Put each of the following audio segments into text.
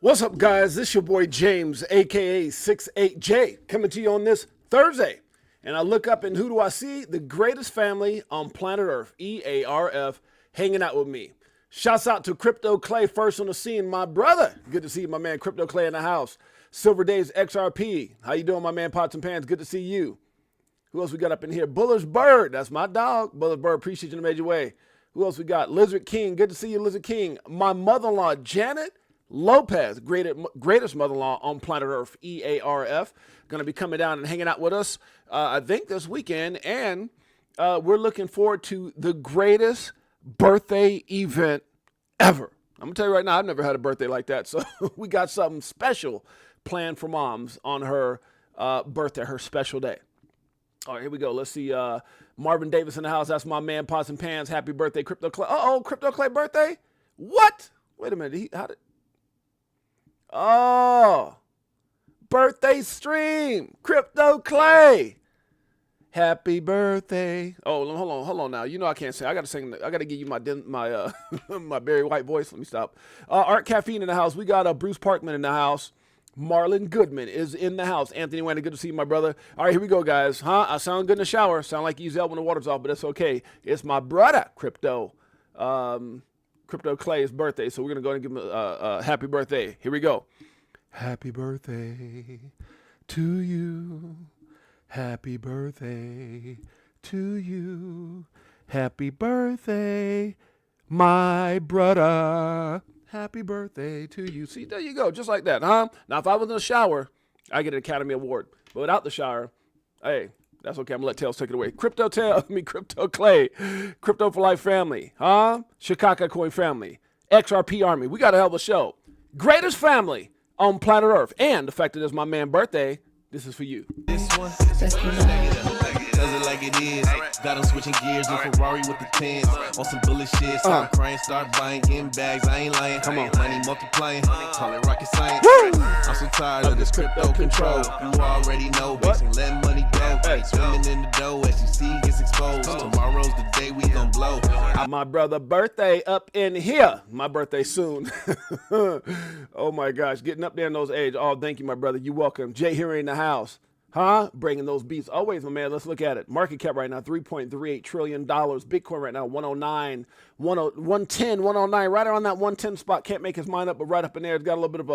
What's up, guys? This your boy James, aka 68J, coming to you on this Thursday. And I look up and who do I see? The greatest family on planet Earth, EARF, hanging out with me. Shouts out to Crypto Clay, first on the scene, my brother. Good to see my man Crypto Clay in the house. Silver Days XRP. How you doing, my man Pots and Pans? Good to see you. Who else we got up in here? Bullish Bird. That's my dog. Bullish Bird, appreciate you in a major way. Who else we got? Lizard King. Good to see you, Lizard King. My mother-in-law, Janet Lopez, greatest mother-in-law on planet Earth, EARF, going to be coming down and hanging out with us, I think, this weekend. And we're looking forward to the greatest birthday event ever. I'm going to tell you right now, I've never had a birthday like that. So we got something special planned for moms on her birthday, her special day. All right, here we go. Let's see. Marvin Davis in the house. That's my man, Pots and Pans. Happy birthday, Crypto Clay. Uh-oh, Crypto Clay birthday? What? Wait a minute. How did... Oh, birthday stream, Crypto Clay. Happy birthday. Oh, hold on now. You know I can't sing. I got to sing. I got to give you my my Barry White voice. Let me stop. Art Caffeine in the house. We got Bruce Parkman in the house. Marlon Goodman is in the house. Anthony Wayne, good to see you, my brother. All right, here we go, guys. I sound good in the shower. Sound like Ezel when the water's off, but that's okay. It's my brother, Crypto Clay's birthday, so we're going to go and give him a happy birthday. Here we go. Happy birthday to you. Happy birthday to you. Happy birthday, my brother. Happy birthday to you. See, there you go, just like that, huh? Now, if I was in the shower, I get an Academy Award. But without the shower, hey, that's okay. I'm going to let Tails take it away. Crypto Clay, Crypto for Life family, huh? Chicago Coin family, XRP Army. We got a hell of a show. Greatest family on planet Earth. And the fact that it's my man's birthday, this is for you. This one, does it like it is. Got them switching gears, new Ferrari with the tens. On some bullet shit, stop crying, start buying, getting bags. I ain't lying. Come on, money multiplying. Call it rocket science. I'm so tired of this crypto control. You already know, basically let money go. Swimming in the dough as you see gets exposed. Tomorrow's the day we gon' blow. My brother birthday up in here. My birthday soon. Oh my gosh, getting up there in those age. Oh, thank you, my brother. You welcome. Jay here in the house. Huh? Bringing those beats. Always, my man. Let's look at it. Market cap right now, $3.38 trillion. Bitcoin right now, 109, 110, 109. Right around that 110 spot. Can't make his mind up, but right up in there. It's got a little bit of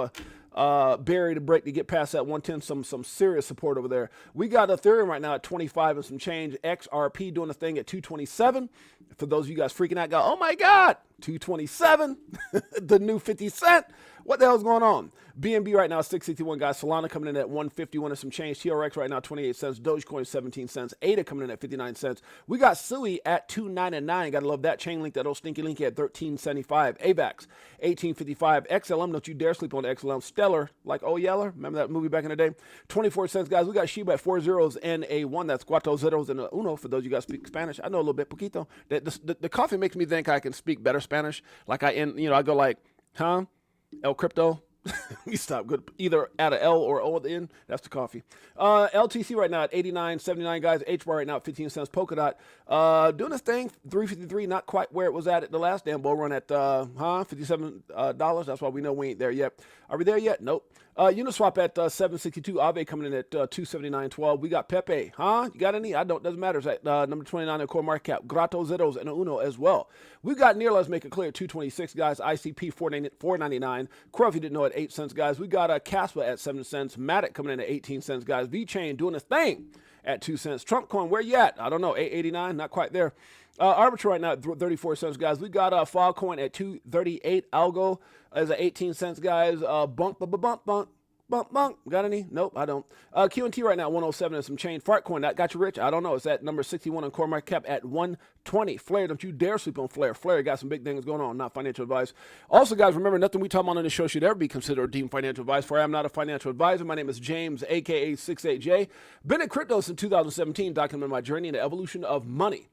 a barrier to break to get past that 110. Some serious support over there. We got Ethereum right now at 25 and some change. XRP doing a thing at 227. For those of you guys freaking out, go, oh my God, 227. The new 50 cent. What the hell's going on? BNB right now, 661, guys. Solana coming in at 151 and some change. TRX right now, 28 cents. Dogecoin, 17 cents. ADA coming in at 59 cents. We got Sui at 299. Gotta love that. Chainlink, that old stinky link at 1375. AVAX, 1855. XLM, don't you dare sleep on the XLM. Stellar, like Oh Yeller. Remember that movie back in the day? 24 cents, guys. We got Shiba at 4 zeros and a 1. That's cuatro zeros and a uno for those of you guys speak Spanish. I know a little bit, poquito. The coffee makes me think I can speak better Spanish. Like I go like, huh? El Crypto. We stop. Good. Either add a L or O at the end. That's the coffee. LTC right now at 89.79, guys. HBAR right now at 15 cents. Polkadot doing this thing. 353. Not quite where it was at the last damn bull run at $57. That's why we know we ain't there yet. Are we there yet? Nope. Uniswap at 762. Aave coming in at 279.12. We got Pepe. Huh? You got any? I don't. Doesn't matter. It's at number 29 in core market cap. Grato Zeros and a Uno as well. We got Near. Let's make it clear. 226, guys. ICP 499. Crow, if you didn't know, at 8 cents, guys. We got Caspa at 7 cents. Matic coming in at 18 cents, guys. VChain doing a thing at 2 cents. Trump coin, where you at? I don't know. 889. Not quite there. Arbiter right now at 34 cents, guys. We got Filecoin at 238. Algo is at 18 cents, guys. Bunk. Got any? Nope, I don't. QNT right now, 107 and some change. Fartcoin, that got you rich? I don't know. It's at number 61 on core market cap at 120. Flare, don't you dare sleep on Flare. Flare got some big things going on, not financial advice. Also, guys, remember, nothing we talk about on this show should ever be considered or deemed financial advice, for I am not a financial advisor. My name is James, a.k.a. 68J. Been in crypto since 2017, documenting my journey in the evolution of money.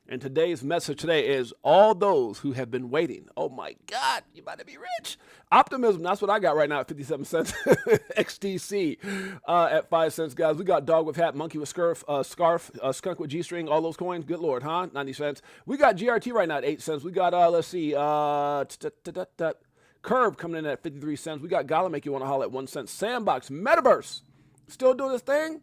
And today's message today is all those who have been waiting. Oh my God, you about to be rich. Optimism, that's what I got right now at 57 cents. XTC at 5 cents, guys. We got dog with hat, monkey with scarf, skunk with G-string, all those coins. Good Lord, huh? 90 cents. We got GRT right now at 8 cents. We got, let's see, Curve coming in at 53 cents. We got Gala make you want to holler at 1 cent. Sandbox, Metaverse, still doing this thing.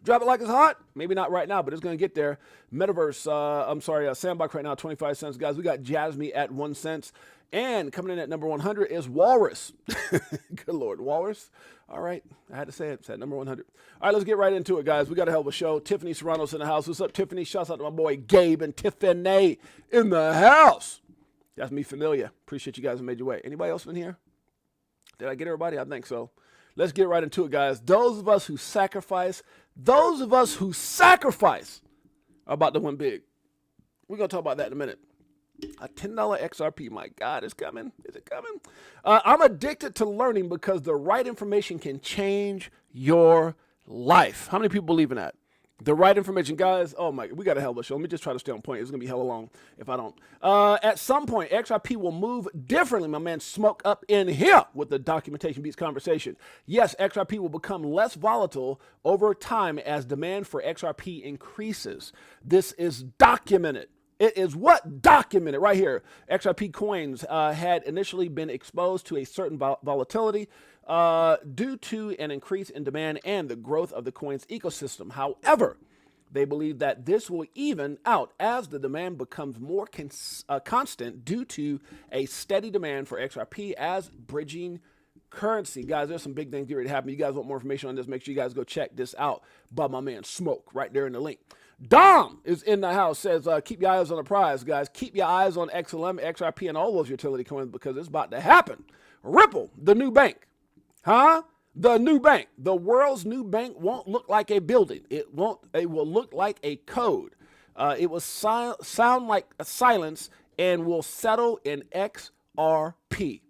Drop it like it's hot. Maybe not right now, but it's going to get there. Metaverse, Sandbox right now, 25 cents. Guys, we got Jasmine at 1 cent. And coming in at number 100 is Walrus. Good Lord, Walrus. All right, I had to say it. It's at number 100. All right, let's get right into it, guys. We got a hell of a show. Tiffany Serrano's in the house. What's up, Tiffany? Shouts out to my boy Gabe and Tiffany in the house. That's me familiar. Appreciate you guys who made your way. Anybody else in here? Did I get everybody? I think so. Let's get right into it, guys. Those of us who sacrifice are about to win big. We're going to talk about that in a minute. A $10 XRP, my God, is coming. Is it coming? I'm addicted to learning because the right information can change your life. How many people believe in that? The right information, guys. Oh my, we got a hell of a show. Let me just try to stay on point. It's going to be hella long if I don't. At some point, XRP will move differently. My man Smoke up in here with the Documentation Beats conversation. Yes, XRP will become less volatile over time as demand for XRP increases. This is documented. It is what? Documented right here. XRP coins had initially been exposed to a certain volatility due to an increase in demand and the growth of the coin's ecosystem. However, they believe that this will even out as the demand becomes more constant due to a steady demand for XRP as bridging currency. Guys, there's some big things getting ready to happen. You guys want more information on this, make sure you guys go check this out by my man Smoke right there in the link. Dom is in the house, says, keep your eyes on the prize, guys. Keep your eyes on XLM, XRP, and all those utility coins because it's about to happen. Ripple, the new bank. Huh? The new bank. The world's new bank won't look like a building. It will look like a code. It will sound like a silence and will settle in XRP.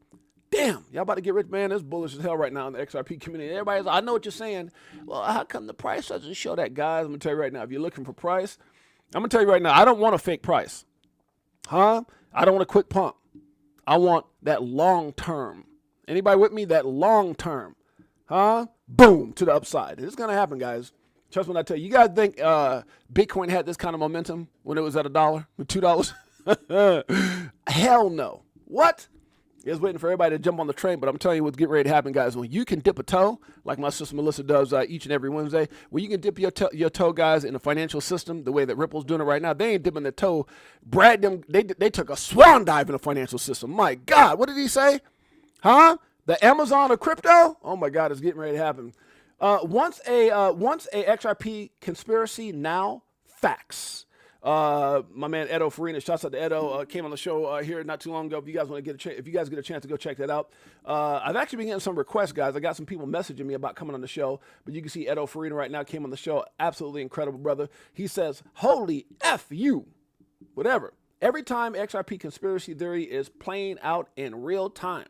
Damn, y'all about to get rich, man. It's bullish as hell right now in the XRP community. Everybody's like, I know what you're saying. Well, how come the price doesn't show that, guys? I'm going to tell you right now, if you're looking for price, I'm going to tell you right now, I don't want a fake price. Huh? I don't want a quick pump. I want that long term. Anybody with me? That long term. Huh? Boom, to the upside. It's going to happen, guys. Trust me when I tell you. You guys think Bitcoin had this kind of momentum when it was at $1 or $2? Hell no. What? It's waiting for everybody to jump on the train, but I'm telling you what's getting ready to happen, guys. When you can dip a toe, like my sister Melissa does each and every Wednesday, when you can dip your toe, guys, in the financial system, the way that Ripple's doing it right now, they ain't dipping their toe. Brad, they took a swan dive in the financial system. My God, what did he say? Huh? The Amazon of crypto? Oh my God, it's getting ready to happen. Once a XRP conspiracy, now facts. My man Edo Farina, shouts out to Edo, came on the show here not too long ago. If you guys want to if you guys get a chance to go check that out. I've actually been getting some requests, guys. I got some people messaging me about coming on the show, but you can see Edo Farina right now came on the show. Absolutely incredible, brother. He says, holy F you, whatever. Every time XRP conspiracy theory is playing out in real time.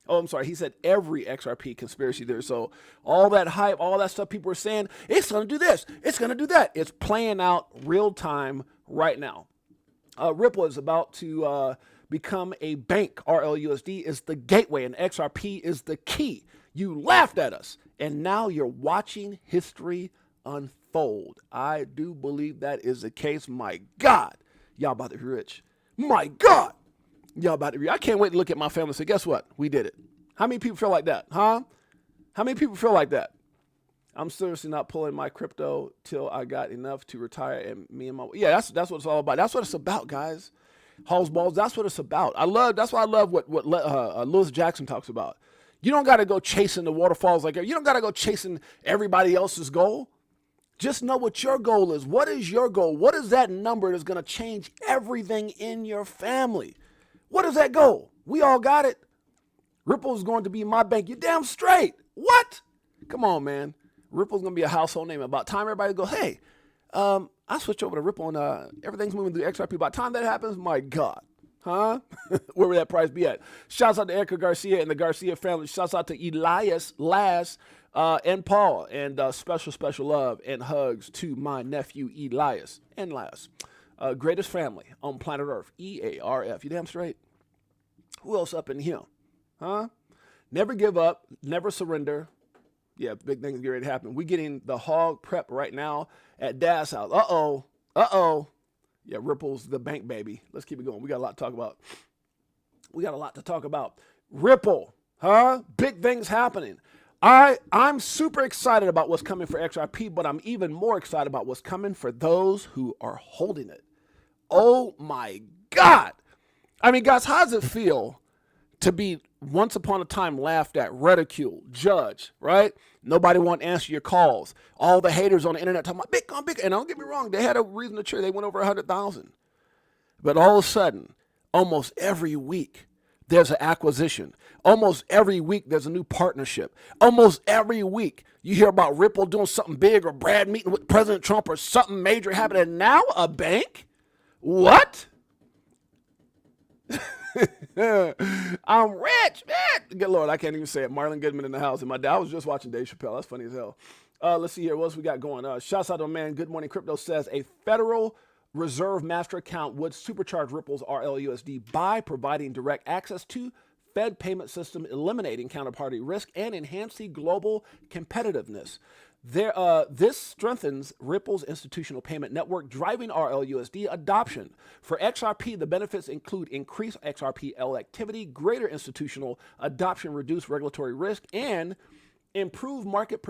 Oh, I'm sorry. He said every XRP conspiracy theory. So all that hype, all that stuff people were saying, it's going to do this, it's going to do that. It's playing out real time right now. Ripple is about to become a bank. RLUSD is the gateway and XRP is the key. You laughed at us and now you're watching history unfold. I do believe that is the case. My God, y'all about to be rich. My God. Y'all about to be. I can't wait to look at my family and say, guess what? We did it. How many people feel like that? Huh? How many people feel like that? I'm seriously not pulling my crypto till I got enough to retire. And me and my, yeah, that's what it's all about. That's what it's about, guys. Halls balls. That's what it's about. That's why I love what Lewis Jackson talks about. You don't got to go chasing the waterfalls like that. You don't got to go chasing everybody else's goal. Just know what your goal is. What is your goal? What is that number that's going to change everything in your family? What is that goal? We all got it. Ripple's going to be my bank. You're damn straight. What? Come on, man. Ripple's going to be a household name. About time everybody go, hey, I switched over to Ripple and everything's moving through XRP. By the time that happens, my God. Huh? Where would that price be at? Shouts out to Erica Garcia and the Garcia family. Shouts out to Elias, Laz, and Paul. And special love and hugs to my nephew Elias and Laz. Greatest family on planet Earth. EARF. You damn straight. Who else up in here? Huh? Never give up. Never surrender. Yeah, big things get ready to happen. We're getting the hog prep right now at Dad's house. Uh-oh. Yeah, Ripple's the bank, baby. Let's keep it going. We got a lot to talk about. We got a lot to talk about. Ripple, huh? Big things happening. I'm super excited about what's coming for XRP, but I'm even more excited about what's coming for those who are holding it. Oh my God. I mean, guys, how does it feel to be once upon a time laughed at, ridiculed, judged, right? Nobody want to answer your calls. All the haters on the internet talking about Bitcoin, Bitcoin. And don't get me wrong, they had a reason to cheer. They went over 100,000. But all of a sudden, almost every week, there's an acquisition. Almost every week, there's a new partnership. Almost every week, you hear about Ripple doing something big or Brad meeting with President Trump or something major happening. And now a bank? What? I'm rich, man. Good Lord, I can't even say it. Marlon Goodman in the house. And my dad, I was just watching Dave Chappelle. That's funny as hell. Let's see here. What else we got going? Shouts out to man. Good Morning Crypto says a Federal Reserve master account would supercharge Ripple's RLUSD by providing direct access to Fed payment system, eliminating counterparty risk and enhancing global competitiveness. This strengthens Ripple's institutional payment network, driving RLUSD adoption. For XRP, the benefits include increased XRPL activity, greater institutional adoption, reduced regulatory risk, and improved market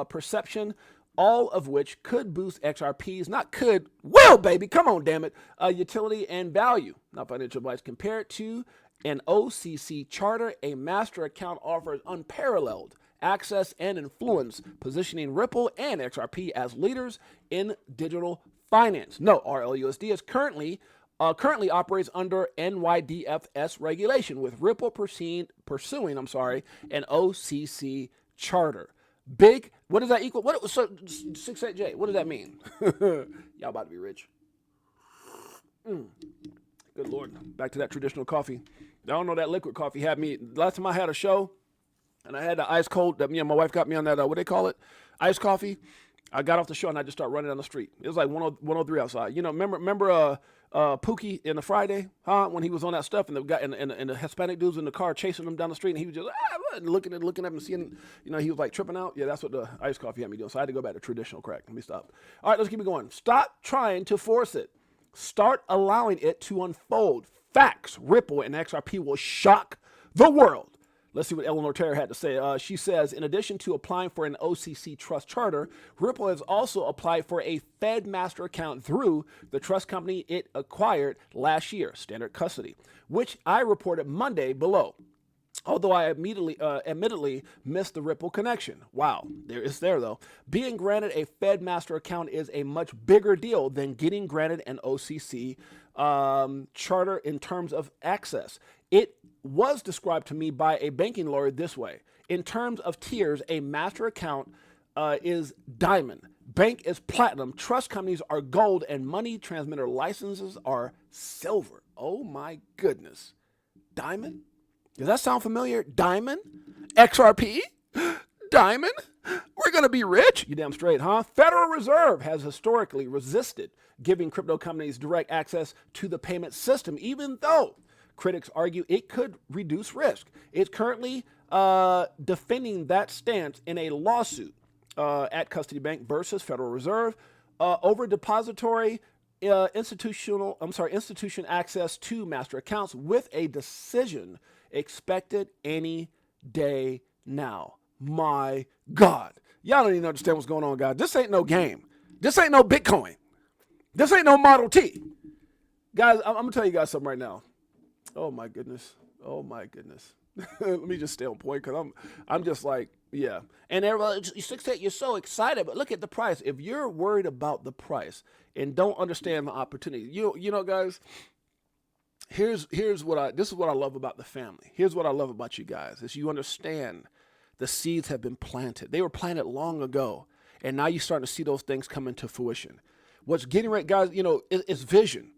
perception, all of which could boost XRP's, not could, will, baby, come on, damn it, utility and value. Not financial advice. Compared to an OCC charter, a master account offers unparalleled access and influence, positioning Ripple and XRP as leaders in digital finance. No, RLUSD is currently operates under NYDFS regulation, with Ripple pursuing an OCC charter. Big, what does that equal? What, so 68J, what does that mean? Y'all about to be rich. Good Lord. Back to that traditional coffee. I don't know, that liquid coffee had me, last time I had a show, and I had the ice cold, that me and my wife got me on that, what they call it? Iced coffee. I got off the show and I just started running down the street. It was like 103 outside. You know, remember Pookie in the Friday, huh? When he was on that stuff and the guy and the Hispanic dudes in the car chasing him down the street and he was just looking at him and seeing, you know, he was like tripping out. Yeah, that's what the iced coffee had me doing. So I had to go back to traditional crack. Let me stop. All right, let's keep it going. Stop trying to force it. Start allowing it to unfold. Facts. Ripple and XRP will shock the world. Let's see what Eleanor Terry had to say. She says, in addition to applying for an OCC trust charter, Ripple has also applied for a Fed master account through the trust company it acquired last year, Standard Custody, which I reported Monday below. Although I admittedly missed the Ripple connection. Wow, it's there though. Being granted a Fed master account is a much bigger deal than getting granted an OCC charter in terms of access. It was described to me by a banking lawyer this way. In terms of tiers, a master account is diamond. Bank is platinum. Trust companies are gold, and money transmitter licenses are silver. Oh my goodness. Diamond? Does that sound familiar? Diamond? XRP? Diamond? We're going to be rich? You damn straight, huh? Federal Reserve has historically resisted giving crypto companies direct access to the payment system, even though critics argue it could reduce risk. It's currently defending that stance in a lawsuit at Custody Bank versus Federal Reserve over depository institution access to master accounts, with a decision expected any day now. My God. Y'all don't even understand what's going on, guys. This ain't no game. This ain't no Bitcoin. This ain't no Model T. Guys, I'm going to tell you guys something right now. Oh my goodness. Oh my goodness. Let me just stay on point, because I'm just like, yeah. And everybody, you're so excited, but look at the price. If you're worried about the price and don't understand the opportunity, you know, guys, this is what I love about the family. Here's what I love about you guys, is you understand the seeds have been planted. They were planted long ago, and now you're starting to see those things come into fruition. What's getting right, guys, you know, it's vision.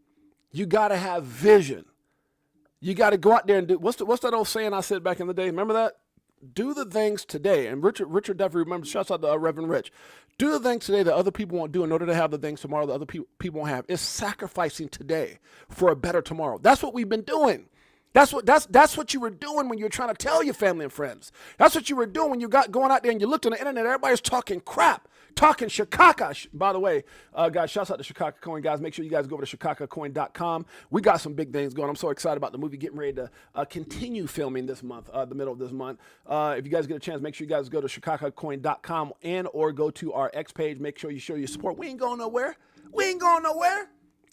You got to have vision. You got to go out there and do, what's that old saying I said back in the day? Remember that? Do the things today. And Richard definitely remembers, shouts out to Reverend Rich. Do the things today that other people won't do in order to have the things tomorrow that other people won't have. It's sacrificing today for a better tomorrow. That's what we've been doing. That's what you were doing when you were trying to tell your family and friends. That's what you were doing when you got going out there and you looked on the internet, everybody's talking crap, talking Chicago. By the way, guys, shouts out to Chicago Coin, guys. Make sure you guys go over to chicagocoin.com. We got some big things going. I'm so excited about the movie getting ready to continue filming this month, the middle of this month. If you guys get a chance, make sure you guys go to chicagocoin.com and or go to our X page. Make sure you show your support. We ain't going nowhere. We ain't going nowhere.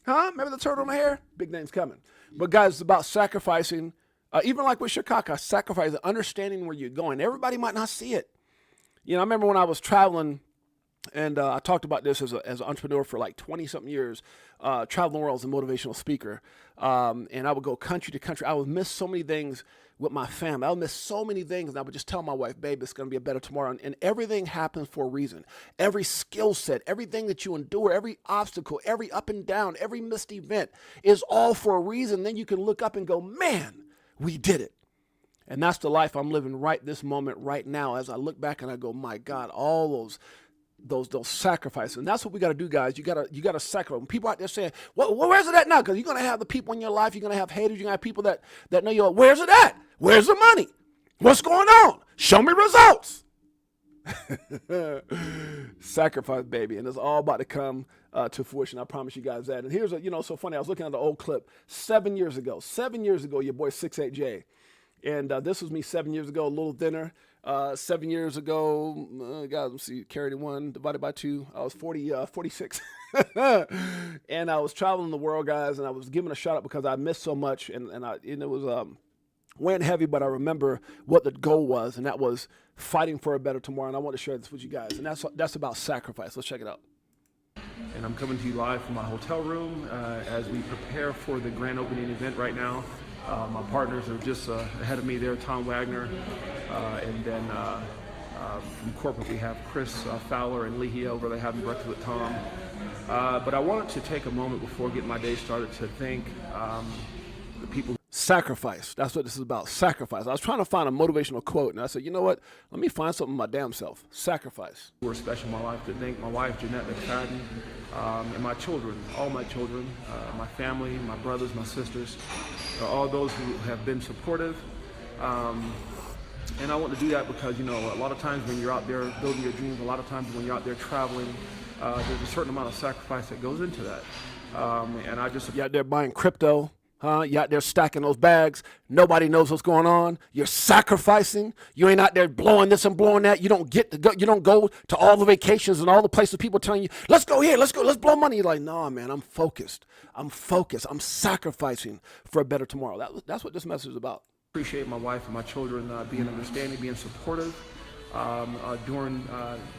Huh? Remember the turtle in the hair? Big things coming. But guys, it's about sacrificing. Even like with Chicago, sacrificing, understanding where you're going. Everybody might not see it. You know, I remember when I was traveling, and I talked about this as an entrepreneur for like 20-something years, traveling the world as a motivational speaker. And I would go country to country. I would miss so many things with my family. I would miss so many things, and I would just tell my wife, babe, it's going to be a better tomorrow. And everything happens for a reason. Every skill set, everything that you endure, every obstacle, every up and down, every missed event is all for a reason. Then you can look up and go, man, we did it. And that's the life I'm living right this moment, right now, as I look back and I go, my God, all those sacrifices. And that's what we got to do, guys. You gotta sacrifice. When people out there saying, well, where's it at now? Because you're going to have the people in your life, you're going to have haters, you're going to have people that know you're, where's it at? Where's the money? What's going on? Show me results. Sacrifice, baby. And it's all about to come to fruition. I promise you guys that. And here's so funny. I was looking at the old clip 7 years ago. 7 years ago, your boy 68J. And this was me 7 years ago, a little thinner. 7 years ago, guys, let's see, carried 1 divided by 2. I was 46. And I was traveling the world, guys, and I was giving a shout out because I missed so much. And it was weighing heavy, but I remember what the goal was, and that was fighting for a better tomorrow. And I want to share this with you guys. And that's about sacrifice. Let's check it out. And I'm coming to you live from my hotel room as we prepare for the grand opening event right now. My partners are just ahead of me there, Tom Wagner, and then from corporate we have Chris Fowler and Leahy over there having breakfast with Tom. But I wanted to take a moment before getting my day started to thank the people. Sacrifice. That's what this is about. Sacrifice. I was trying to find a motivational quote, and I said, you know what? Let me find something my damn self. Sacrifice. Who are special in my life, to thank my wife, Jeanette McFadden, and my children, all my children, my family, my brothers, my sisters, all those who have been supportive. And I want to do that because, a lot of times when you're out there building your dreams, a lot of times when you're out there traveling, there's a certain amount of sacrifice that goes into that. And I just... You're out there buying crypto. You're out there stacking those bags. Nobody knows what's going on. You're sacrificing. You ain't out there blowing this and blowing that. You don't get to go. You don't go to all the vacations and all the places people telling you, let's go here, let's go, let's blow money. You're like, no, man, I'm focused. I'm sacrificing for a better tomorrow. That's what this message is about. Appreciate my wife and my children being understanding, being supportive during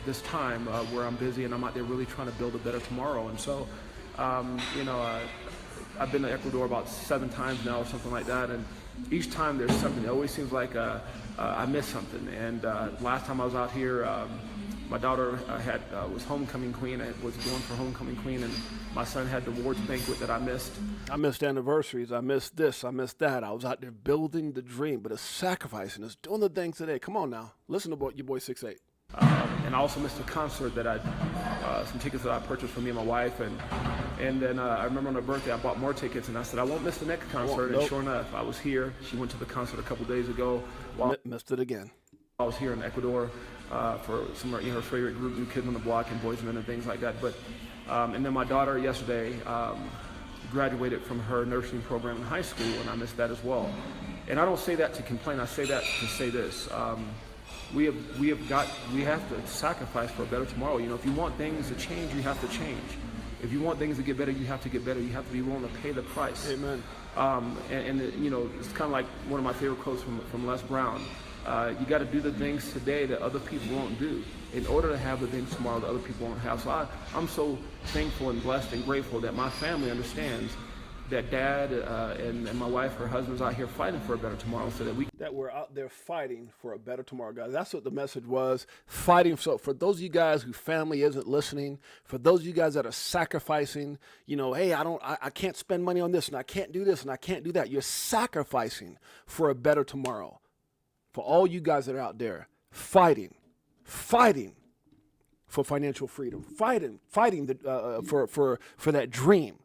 this time where I'm busy and I'm out there really trying to build a better tomorrow. And so, I've been to Ecuador about 7 times now or something like that, and each time there's something. It always seems like I missed something. And last time I was out here, my daughter was homecoming queen. I was going for homecoming queen, and my son had the awards banquet that I missed. I missed anniversaries. I missed this. I missed that. I was out there building the dream, but it's sacrificing. It's doing the things today. Come on now. Listen to your boy 6'8". And I also missed a concert that some tickets that I purchased for me and my wife, and then I remember on her birthday I bought more tickets, and I said I won't miss the next concert. And sure enough, I was here. She went to the concert a couple days ago. Missed it again. I was here in Ecuador for some of her favorite group, New Kids on the Block and Boys Men and things like that. But and then my daughter yesterday graduated from her nursing program in high school, and I missed that as well. And I don't say that to complain. I say that to say this. We have to sacrifice for a better tomorrow. If you want things to change, you have to change. If you want things to get better, you have to get better. You have to be willing to pay the price. Amen. It's kind of like one of my favorite quotes from Les Brown. You got to do the things today that other people won't do in order to have the things tomorrow that other people won't have. So I'm so thankful and blessed and grateful that my family understands that Dad and my wife, her husband's out here fighting for a better tomorrow, so that we're out there fighting for a better tomorrow, guys. That's what the message was, fighting. So for those of you guys whose family isn't listening, for those of you guys that are sacrificing, hey, I can't spend money on this, and I can't do this, and I can't do that. You're sacrificing for a better tomorrow. For all you guys that are out there fighting for financial freedom, fighting for that dream.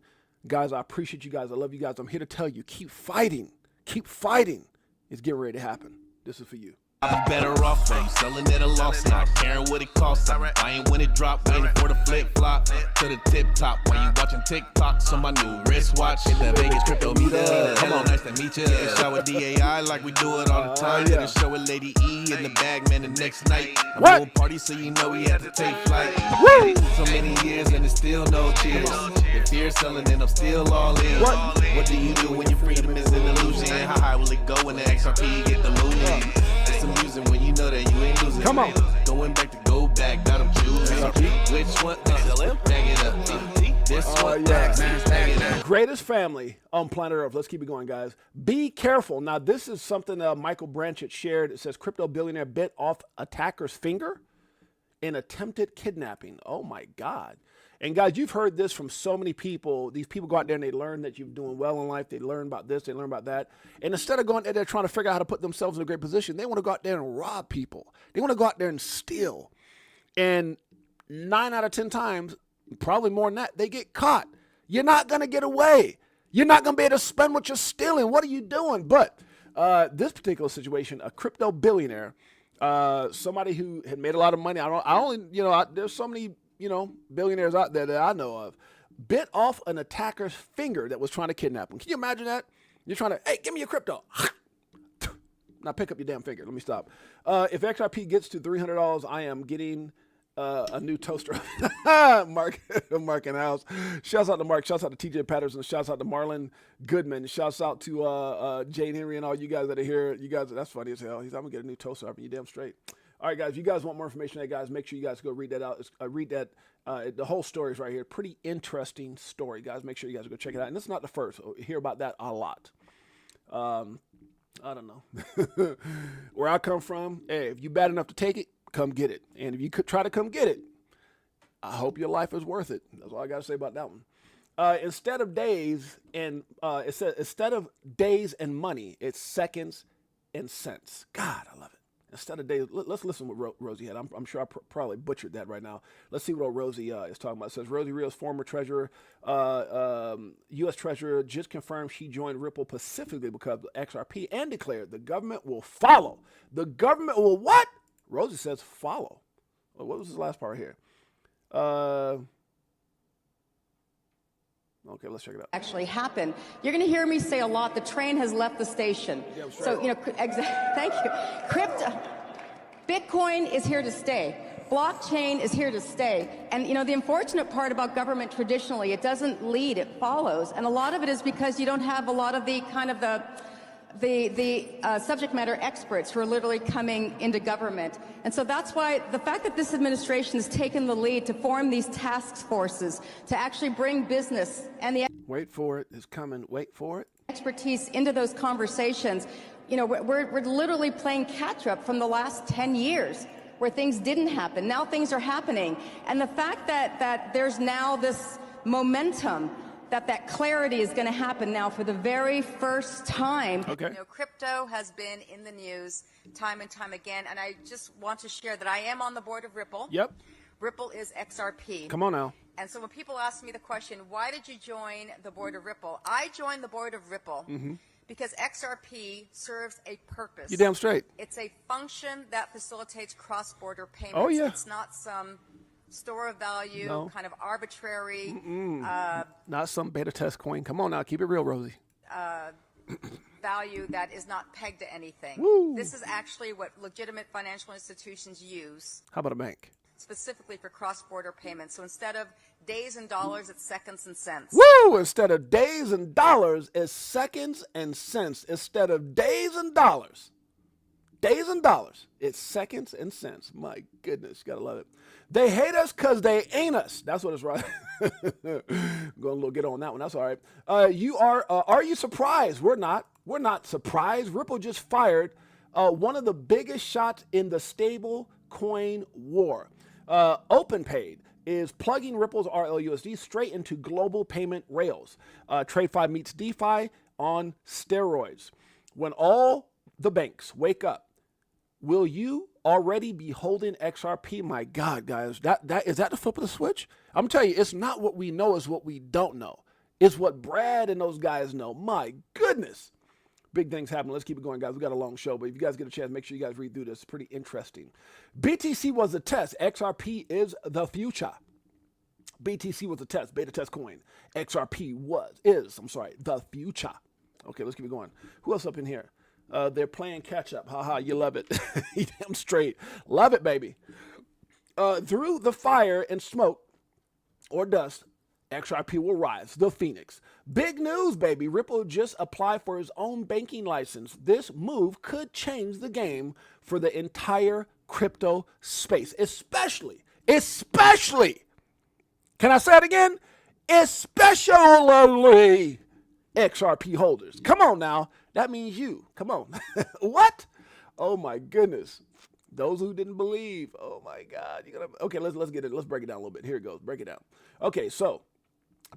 Guys, I appreciate you guys. I love you guys. I'm here to tell you, keep fighting. Keep fighting. It's getting ready to happen. This is for you. I'm better off when you selling at a loss, not caring what it costs. I'm buying when it drop, waiting for the flip flop to the tip top. While you watching TikToks on my new wristwatch, in the Vegas crypto meter. Hello, nice to meet you. Shower DAI like we do it all the time. Then show a Lady E in the bag, man. The next night, I'm going party, so you know we had to take flight. So many years and it's still no cheers. If you're selling, then I'm still all in. What do you do when your freedom is an illusion? How high will it go when the XRP get the moving? It's amusing when you know that you ain't losing. Come on. Going back to go back, got them choosing. Which one? Bag it up. This one, bag it up. Greatest family on planet Earth. Let's keep it going, guys. Be careful. Now, this is something Michael Branchett shared. It says crypto billionaire bit off attacker's finger in attempted kidnapping. Oh, my God. And, guys, you've heard this from so many people. These people go out there and they learn that you're doing well in life. They learn about this. They learn about that. And instead of going out there trying to figure out how to put themselves in a great position, they want to go out there and rob people. They want to go out there and steal. And 9 out of 10 times, probably more than that, they get caught. You're not going to get away. You're not going to be able to spend what you're stealing. What are you doing? But this particular situation, a crypto billionaire, somebody who had made a lot of money. There's so many, billionaires out there that I know of, bit off an attacker's finger that was trying to kidnap him. Can you imagine that? You're trying to, hey, give me your crypto. Now pick up your damn finger. Let me stop. If XRP gets to $300, I am getting a new toaster. Mark in the house. Shouts out to Mark. Shouts out to TJ Patterson. Shouts out to Marlon Goodman. Shouts out to Jane Henry and all you guys that are here. You guys, that's funny as hell. He's, I'm going to get a new toaster up and you damn straight. All right, guys, if you guys want more information on that, guys, make sure you guys go read that out. Read that. The whole story is right here. Pretty interesting story, guys. Make sure you guys go check it out. And it's not the first. You'll hear about that a lot. I don't know. Where I come from, hey, if you bad enough to take it, come get it. And if you could try to come get it, I hope your life is worth it. That's all I got to say about that one. Instead of days and it says instead of days and money, it's seconds and cents. God, I love it. Instead of days, let's listen to what Rosie had. I'm sure I probably butchered that right now. Let's see what Rosie is talking about. It says Rosie Rios, former treasurer, U.S. treasurer, just confirmed she joined Ripple specifically because of XRP and declared the government will follow. The government will what? Rosie says follow. Well, what was his last part here? Okay, let's check it out. Actually happen. You're going to hear me say a lot, the train has left the station. Yeah, so, thank you. Crypto, Bitcoin is here to stay. Blockchain is here to stay. And, the unfortunate part about government traditionally, it doesn't lead, it follows. And a lot of it is because you don't have a lot of the kind of the subject matter experts who are literally coming into government. And so that's why the fact that this administration has taken the lead to form these task forces to actually bring business and the Wait for it. It's coming. Wait for it. expertise into those conversations, we're literally playing catch up from the last 10 years where things didn't happen. Now things are happening. And the fact that there's now this momentum that clarity is going to happen now for the very first time. Okay. Crypto has been in the news time and time again, and I just want to share that I am on the board of Ripple. Yep. Ripple is XRP. Come on now. And so when people ask me the question, why did you join the board of Ripple? I joined the board of Ripple because XRP serves a purpose. You damn straight. It's a function that facilitates cross-border payments. Oh, yeah. It's not some store of value, kind of arbitrary. Not some beta test coin. Come on now, keep it real, Rosie. Value that is not pegged to anything. Woo. This is actually what legitimate financial institutions use, How about a bank? specifically for cross-border payments. So instead of days and dollars, it's seconds and cents. Woo! Instead of days and dollars, it's seconds and cents. Instead of days and dollars, it's seconds and cents. My goodness, gotta love it. They hate us because they ain't us. That's what it's right. I'm going to get on that one. That's all right. Are you surprised? We're not. We're not surprised. Ripple just fired one of the biggest shots in the stable coin war. OpenPaid is plugging Ripple's RLUSD straight into global payment rails. TradeFi meets DeFi on steroids. When all the banks wake up, will you already be holding XRP? My God, guys, is that the flip of the switch? I'm telling you, it's not what we know, it's what we don't know. It's what Brad and those guys know. My goodness. Big things happen. Let's keep it going, guys. We got a long show, but if you guys get a chance, make sure you guys read through this. It's pretty interesting. BTC was a test. XRP is the future. BTC was a test, beta test coin. XRP is the future. Okay, let's keep it going. Who else up in here? They're playing catch up. Haha, you love it. You damn straight. Love it, baby. Through the fire and smoke or dust, XRP will rise. The Phoenix. Big news, baby. Ripple just applied for his own banking license. This move could change the game for the entire crypto space, especially, can I say it again? Especially XRP holders. Come on now. That means you. Come on. What? Oh my goodness. Those who didn't believe. Oh my God. Okay, let's get it. Let's break it down a little bit. Here it goes. Break it down. Okay, so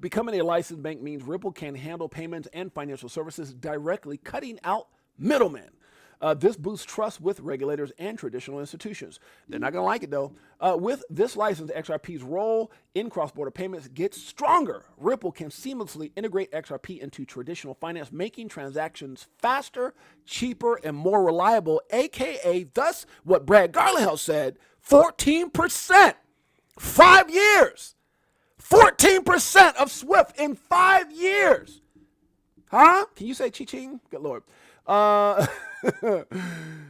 becoming a licensed bank means Ripple can handle payments and financial services directly, cutting out middlemen. This boosts trust with regulators and traditional institutions. They're not going to like it, though. With this license, XRP's role in cross-border payments gets stronger. Ripple can seamlessly integrate XRP into traditional finance, making transactions faster, cheaper, and more reliable, a.k.a. thus what Brad Garlinghouse said, 14%. 5 years. 14% of SWIFT in 5 years. Huh? Can you say chi-ching? Good Lord.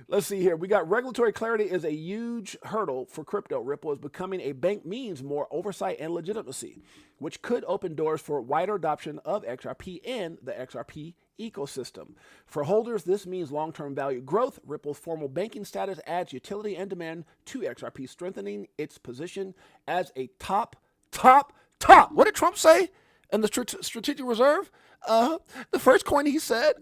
Let's see here. We got regulatory clarity is a huge hurdle for crypto. Ripple is becoming a bank means more oversight and legitimacy, which could open doors for wider adoption of XRP and the XRP ecosystem. For holders, this means long-term value growth. Ripple's formal banking status adds utility and demand to XRP, strengthening its position as a top. What did Trump say in the strategic reserve? The first coin he said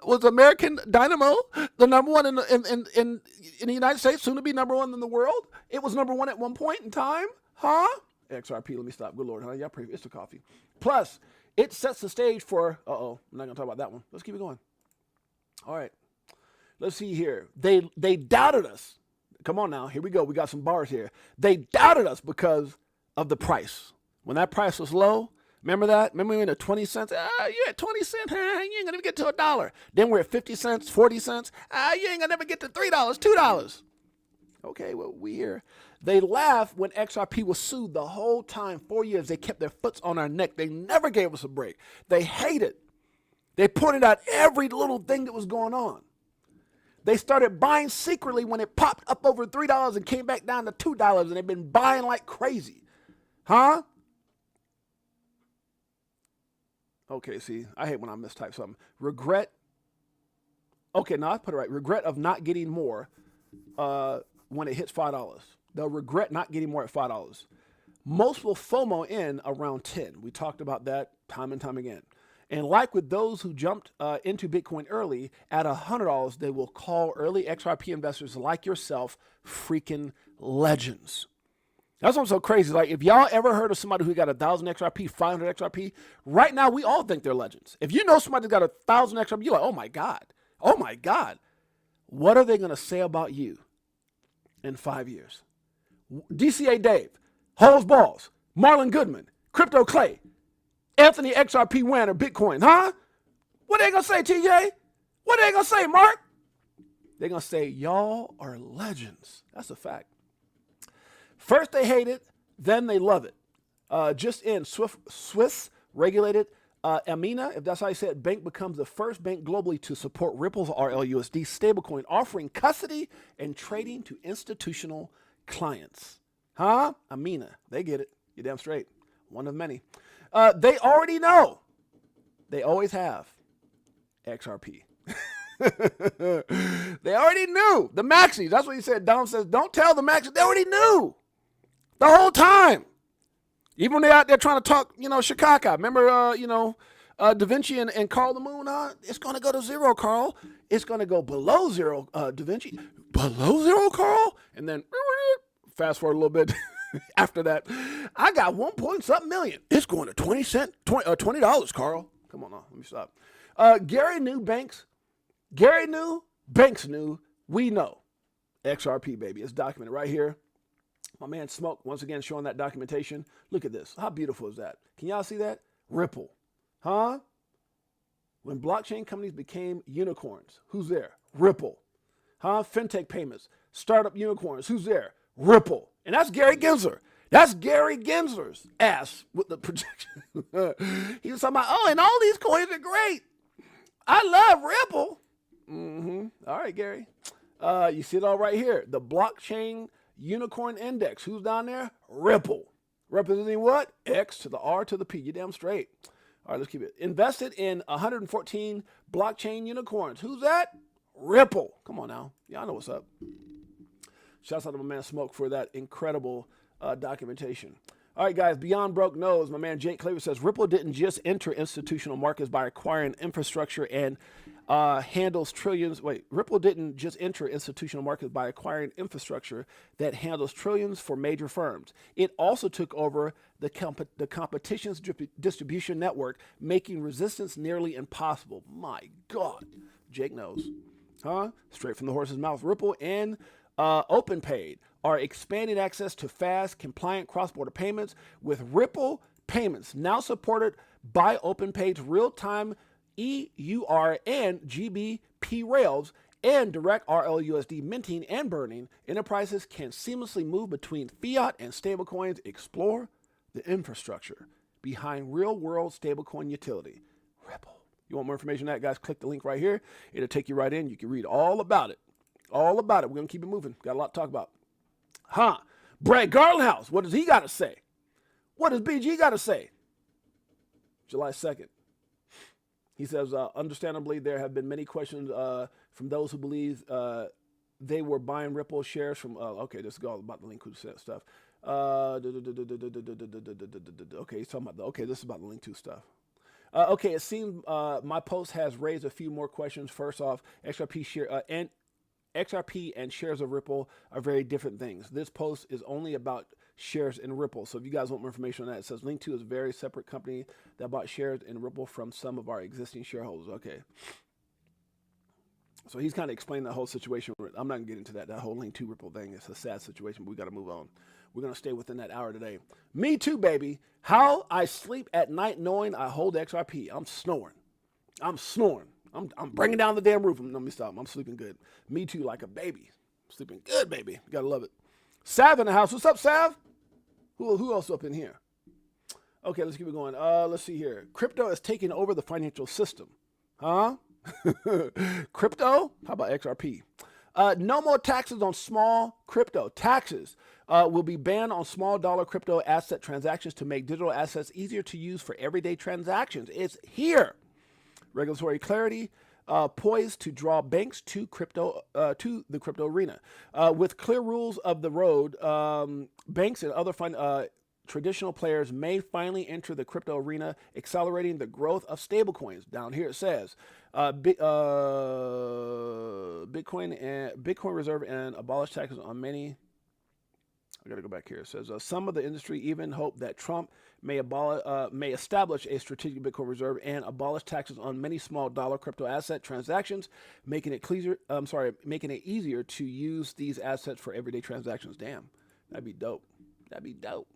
was American Dynamo, the number one in the United States, soon to be number one in the world. It was number one at one point in time, huh? XRP, let me stop. Good Lord, huh? Y'all pray. It's the coffee. Plus, it sets the stage for, I'm not going to talk about that one. Let's keep it going. All right. Let's see here. They doubted us. Come on now. Here we go. We got some bars here. They doubted us because of the price. When that price was low, remember that? Remember we were at 20 cents? You at 20 cents? You ain't going to get to $1. Then we're at 50 cents, 40 cents. You ain't going to never get to $3, $2. Okay, well, we here. They laughed when XRP was sued the whole time, 4 years. They kept their foots on our neck. They never gave us a break. They hated. They pointed out every little thing that was going on. They started buying secretly when it popped up over $3 and came back down to $2, and they've been buying like crazy. Huh? Okay, see, I hate when I mistype something. Regret. Okay, now I put it right. Regret of not getting more when it hits $5. They'll regret not getting more at $5. Most will FOMO in around 10. We talked about that time and time again. And like with those who jumped into Bitcoin early, at $100, they will call early XRP investors like yourself freaking legends. That's what's so crazy. Like, if y'all ever heard of somebody who got 1,000 XRP, 500 XRP, right now we all think they're legends. If you know somebody who's got 1,000 XRP, you're like, oh my God. What are they going to say about you in 5 years? DCA Dave, Holes Balls, Marlon Goodman, Crypto Clay, Anthony XRP Winner, Bitcoin, huh? What are they going to say, TJ? What are they going to say, Mark? They're going to say, y'all are legends. That's a fact. First they hate it, then they love it. Just in, Swiss regulated Amina, if that's how you say it, bank becomes the first bank globally to support Ripple's RLUSD stablecoin, offering custody and trading to institutional clients. Huh? Amina, they get it. You're damn straight. One of many. They already know. They always have XRP. They already knew. The maxis, that's what he said. Don says, don't tell the maxis. They already knew. The whole time. Even when they're out there trying to talk, Chicago. Remember, Da Vinci and Carl the Moon? It's going to go to zero, Carl. It's going to go below zero, Da Vinci. Below zero, Carl? And then fast forward a little bit after that. I got 1.something million. It's going to $20, Carl. Come on now. Let me stop. Gary knew, Banks knew, we know. XRP, baby. It's documented right here. My man Smoke, once again, showing that documentation. Look at this. How beautiful is that? Can y'all see that? Ripple. Huh? When blockchain companies became unicorns, who's there? Ripple. Huh? Fintech payments, startup unicorns, who's there? Ripple. And that's Gary Gensler. That's Gary Gensler's ass with the projection. He was talking about, oh, and all these coins are great. I love Ripple. All right, Gary. You see it all right here. The blockchain unicorn index. Who's down there? Ripple. Representing what? X to the R to the P. You damn straight. All right, let's keep it. Invested in 114 blockchain unicorns. Who's that? Ripple. Come on now. Y'all know what's up. Shouts out to my man Smoke for that incredible documentation. All right, guys, Beyond Broke Knows, my man Jake Claver says, Ripple didn't just enter institutional markets by acquiring infrastructure and handles trillions. Wait, Ripple didn't just enter institutional markets by acquiring infrastructure that handles trillions for major firms. It also took over the competition's distribution network, making resistance nearly impossible. My God, Jake knows. Huh? Straight from the horse's mouth. Ripple and OpenPay are expanding access to fast, compliant cross-border payments with Ripple payments now supported by OpenPay's real-time EUR and GBP rails and direct RLUSD minting and burning. Enterprises can seamlessly move between fiat and stablecoins. Explore the infrastructure behind real-world stablecoin utility. Ripple. You want more information on that, guys? Click the link right here. It'll take you right in. You can read all about it. All about it. We're going to keep it moving. Got a lot to talk about. Brad Garlinghouse, what does he got to say? What does BG got to say? July 2nd. He says, understandably, there have been many questions from those who believe they were buying Ripple shares from, okay, this is all about the link to stuff. Okay, he's talking about, this is about the link to stuff. Okay, it seems my post has raised a few more questions. First off, XRP and shares of Ripple are very different things. This post is only about shares in Ripple. So if you guys want more information on that, it says Link2 is a very separate company that bought shares in Ripple from some of our existing shareholders. Okay. So he's kind of explaining the whole situation. I'm not going to get into that whole Link2 Ripple thing. It's a sad situation, but we got to move on. We're going to stay within that hour today. Me too, baby. How I sleep at night knowing I hold XRP. I'm snoring. I'm bringing down the damn roof. Let me stop. I'm sleeping good. Me too, like a baby. Sleeping good, baby. Gotta love it. Sav in the house. What's up, Sav? Who else up in here? Okay, let's keep it going. Let's see here. Crypto is taking over the financial system. Huh? Crypto? How about XRP? No more taxes on small crypto. Taxes will be banned on small dollar crypto asset transactions to make digital assets easier to use for everyday transactions. It's here. Regulatory clarity poised to draw banks to the crypto arena. With clear rules of the road, banks and other traditional players may finally enter the crypto arena, accelerating the growth of stablecoins. Down here it says Bitcoin reserve and abolish taxes on many. I got to go back here. It says some of the industry even hope that Trump may establish a strategic Bitcoin reserve and abolish taxes on many small dollar crypto asset transactions, making it easier to use these assets for everyday transactions. Damn, that'd be dope. That'd be dope.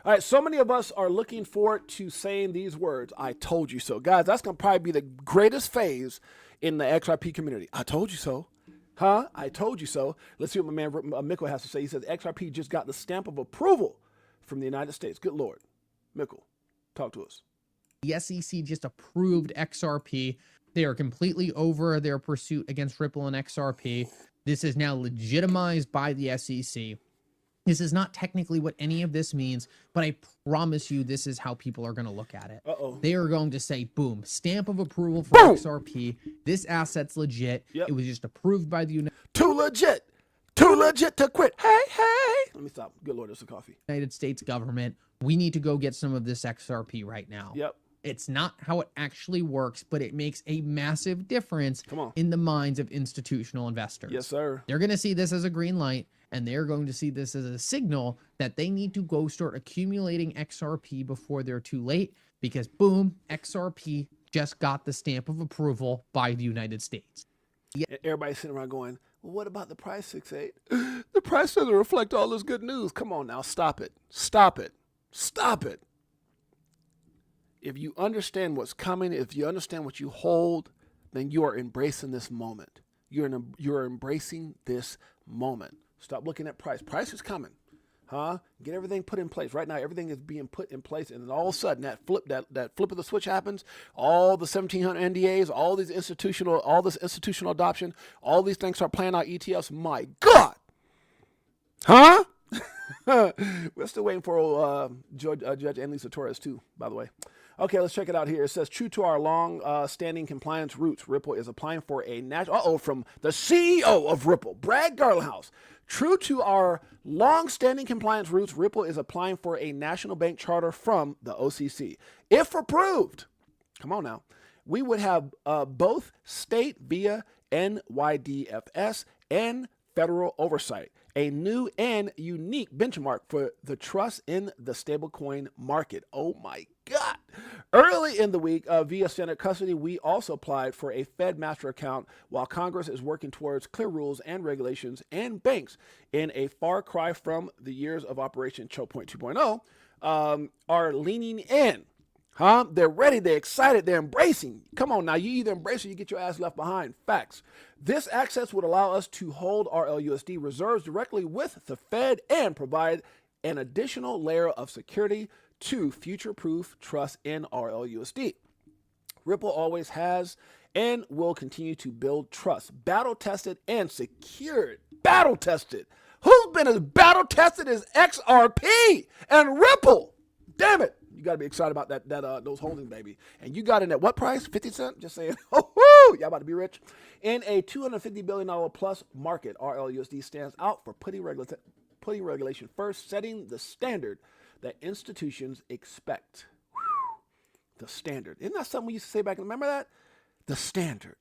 All right, so many of us are looking forward to saying these words. I told you so, guys. That's gonna probably be the greatest phase in the XRP community. I told you so. Huh? I told you so. Let's see what my man Mickle has to say. He says XRP just got the stamp of approval from the United States. Good Lord. Mickle, talk to us. The SEC just approved XRP. They are completely over their pursuit against Ripple and XRP. This is now legitimized by the SEC. This is not technically what any of this means, but I promise you this is how people are going to look at it. They are going to say, boom, stamp of approval for XRP. This asset's legit. Yep. It was just approved by the Too legit to quit. Hey. Let me stop. Good Lord, there's some coffee. United States government. We need to go get some of this XRP right now. Yep. It's not how it actually works, but it makes a massive difference in the minds of institutional investors. Yes, sir. They're going to see this as a green light, and they're going to see this as a signal that they need to go start accumulating XRP before they're too late, because boom, XRP just got the stamp of approval by the United States. Yeah. Everybody's sitting around going, well, what about the price, 6-8? The price doesn't reflect all this good news. Come on now, stop it. if you understand what's coming, if you understand what you hold, then you are embracing this moment. You're embracing this moment. Stop looking at price. Price is coming. Get everything put in place. Right now, everything is being put in place, and then all of a sudden, that flip of the switch happens. All the 1,700 NDAs, all this institutional adoption, all these things start playing out. ETFs. My God, We're still waiting for Judge Annalisa Torres too, by the way. Okay, let's check it out here. It says, true to our long-standing compliance roots, Ripple is applying for a national... from the CEO of Ripple, Brad Garlinghouse. True to our long-standing compliance roots, Ripple is applying for a national bank charter from the OCC. If approved, come on now, we would have both state via NYDFS and federal oversight, a new and unique benchmark for the trust in the stablecoin market. Oh my God. Early in the week, via Senate custody, we also applied for a Fed master account while Congress is working towards clear rules and regulations, and banks, in a far cry from the years of Operation Choke Point 2.0, are leaning in. They're ready, they're excited, they're embracing. Come on now, you either embrace or you get your ass left behind. Facts. This access would allow us to hold our LUSD reserves directly with the Fed and provide an additional layer of security to future-proof trust in our LUSD. Ripple always has and will continue to build trust. Battle-tested and secured. Battle-tested. Who's been as battle-tested as XRP and Ripple? Damn it. You got to be excited about those holdings, baby. And you got in at what price? 50 cents? Just saying. Oh, y'all about to be rich. In a $250 billion plus market, our LUSD stands out for putting regulation first, setting the standard that institutions expect. The standard. Isn't that something we used to say back? Remember that? The standard.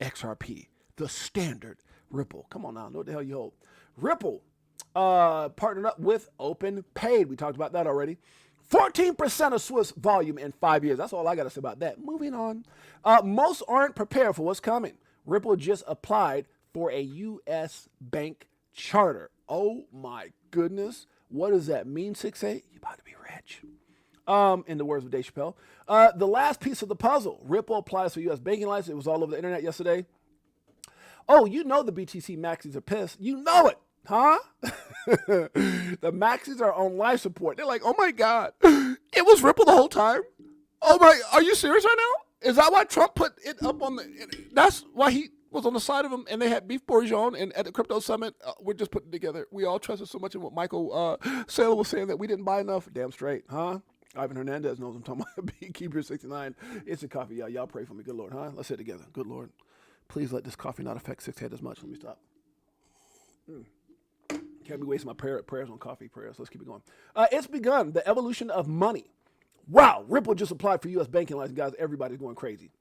XRP. The standard. Ripple. Come on now. Know what the hell you hold. Ripple partnered up with OpenPaid. We talked about that already. 14% of Swiss volume in 5 years. That's all I got to say about that. Moving on. Most aren't prepared for what's coming. Ripple just applied for a U.S. bank charter. Oh my goodness. What does that mean, 6'8"? You're about to be rich. In the words of Dave Chappelle. The last piece of the puzzle. Ripple applies for U.S. banking license. It was all over the internet yesterday. Oh, you know the BTC maxis are pissed. You know it. The maxis are on life support. They're like, oh my God, it was Ripple the whole time. Oh my, are you serious right now? Is that why Trump put it up on that's why he was on the side of him, and they had beef bourgeois, and at the crypto summit, we're just putting it together. We all trusted so much in what Michael Saylor was saying that we didn't buy enough. Damn straight, Ivan Hernandez knows I'm talking about. Beekeeper 69. It's a coffee, y'all. Y'all pray for me. Good Lord, Let's say it together. Good Lord. Please let this coffee not affect 6 head as much. Let me stop. Can't be wasting my prayers on coffee prayers. Let's keep it going. It's begun. The evolution of money. Wow. Ripple just applied for U.S. banking license, guys. Everybody's going crazy.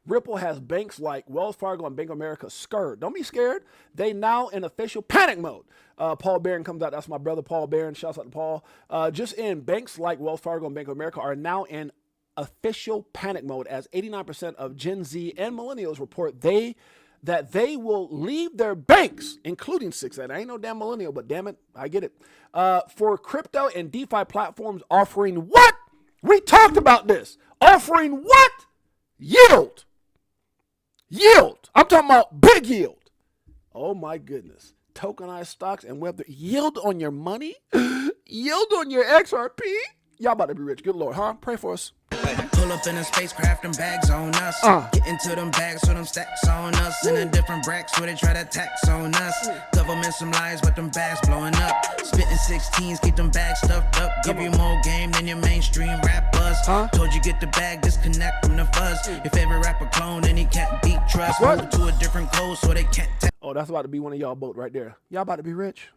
Ripple has banks like Wells Fargo and Bank of America scared. Don't be scared. They now in official panic mode. Paul Barron comes out. That's my brother, Paul Barron. Shouts out to Paul. Just in, banks like Wells Fargo and Bank of America are now in official panic mode, as 89% of Gen Z and millennials report that they will leave their banks, including 6'8". I ain't no damn millennial, but damn it, I get it. For crypto and DeFi platforms offering what? We talked about this. Offering what? Yield. Yield. I'm talking about big yield. Oh my goodness. Tokenized stocks and web yield on your money? Yield on your XRP? Y'all about to be rich. Good Lord, Pray for us. Pull up in a spacecraft and bags on us. Get into them bags so them stacks on us. In a different bracks where they try to tax on us. Government some lies but them bags blowing up. Spitting 16s, keep them bags stuffed up. Give you more game than your mainstream rappers. Told you get the bag, disconnect from the fuzz. Your favorite rapper clone and he can't beat trust. Move to a different code so they can't Oh, that's about to be one of y'all boat right there. Y'all about to be rich.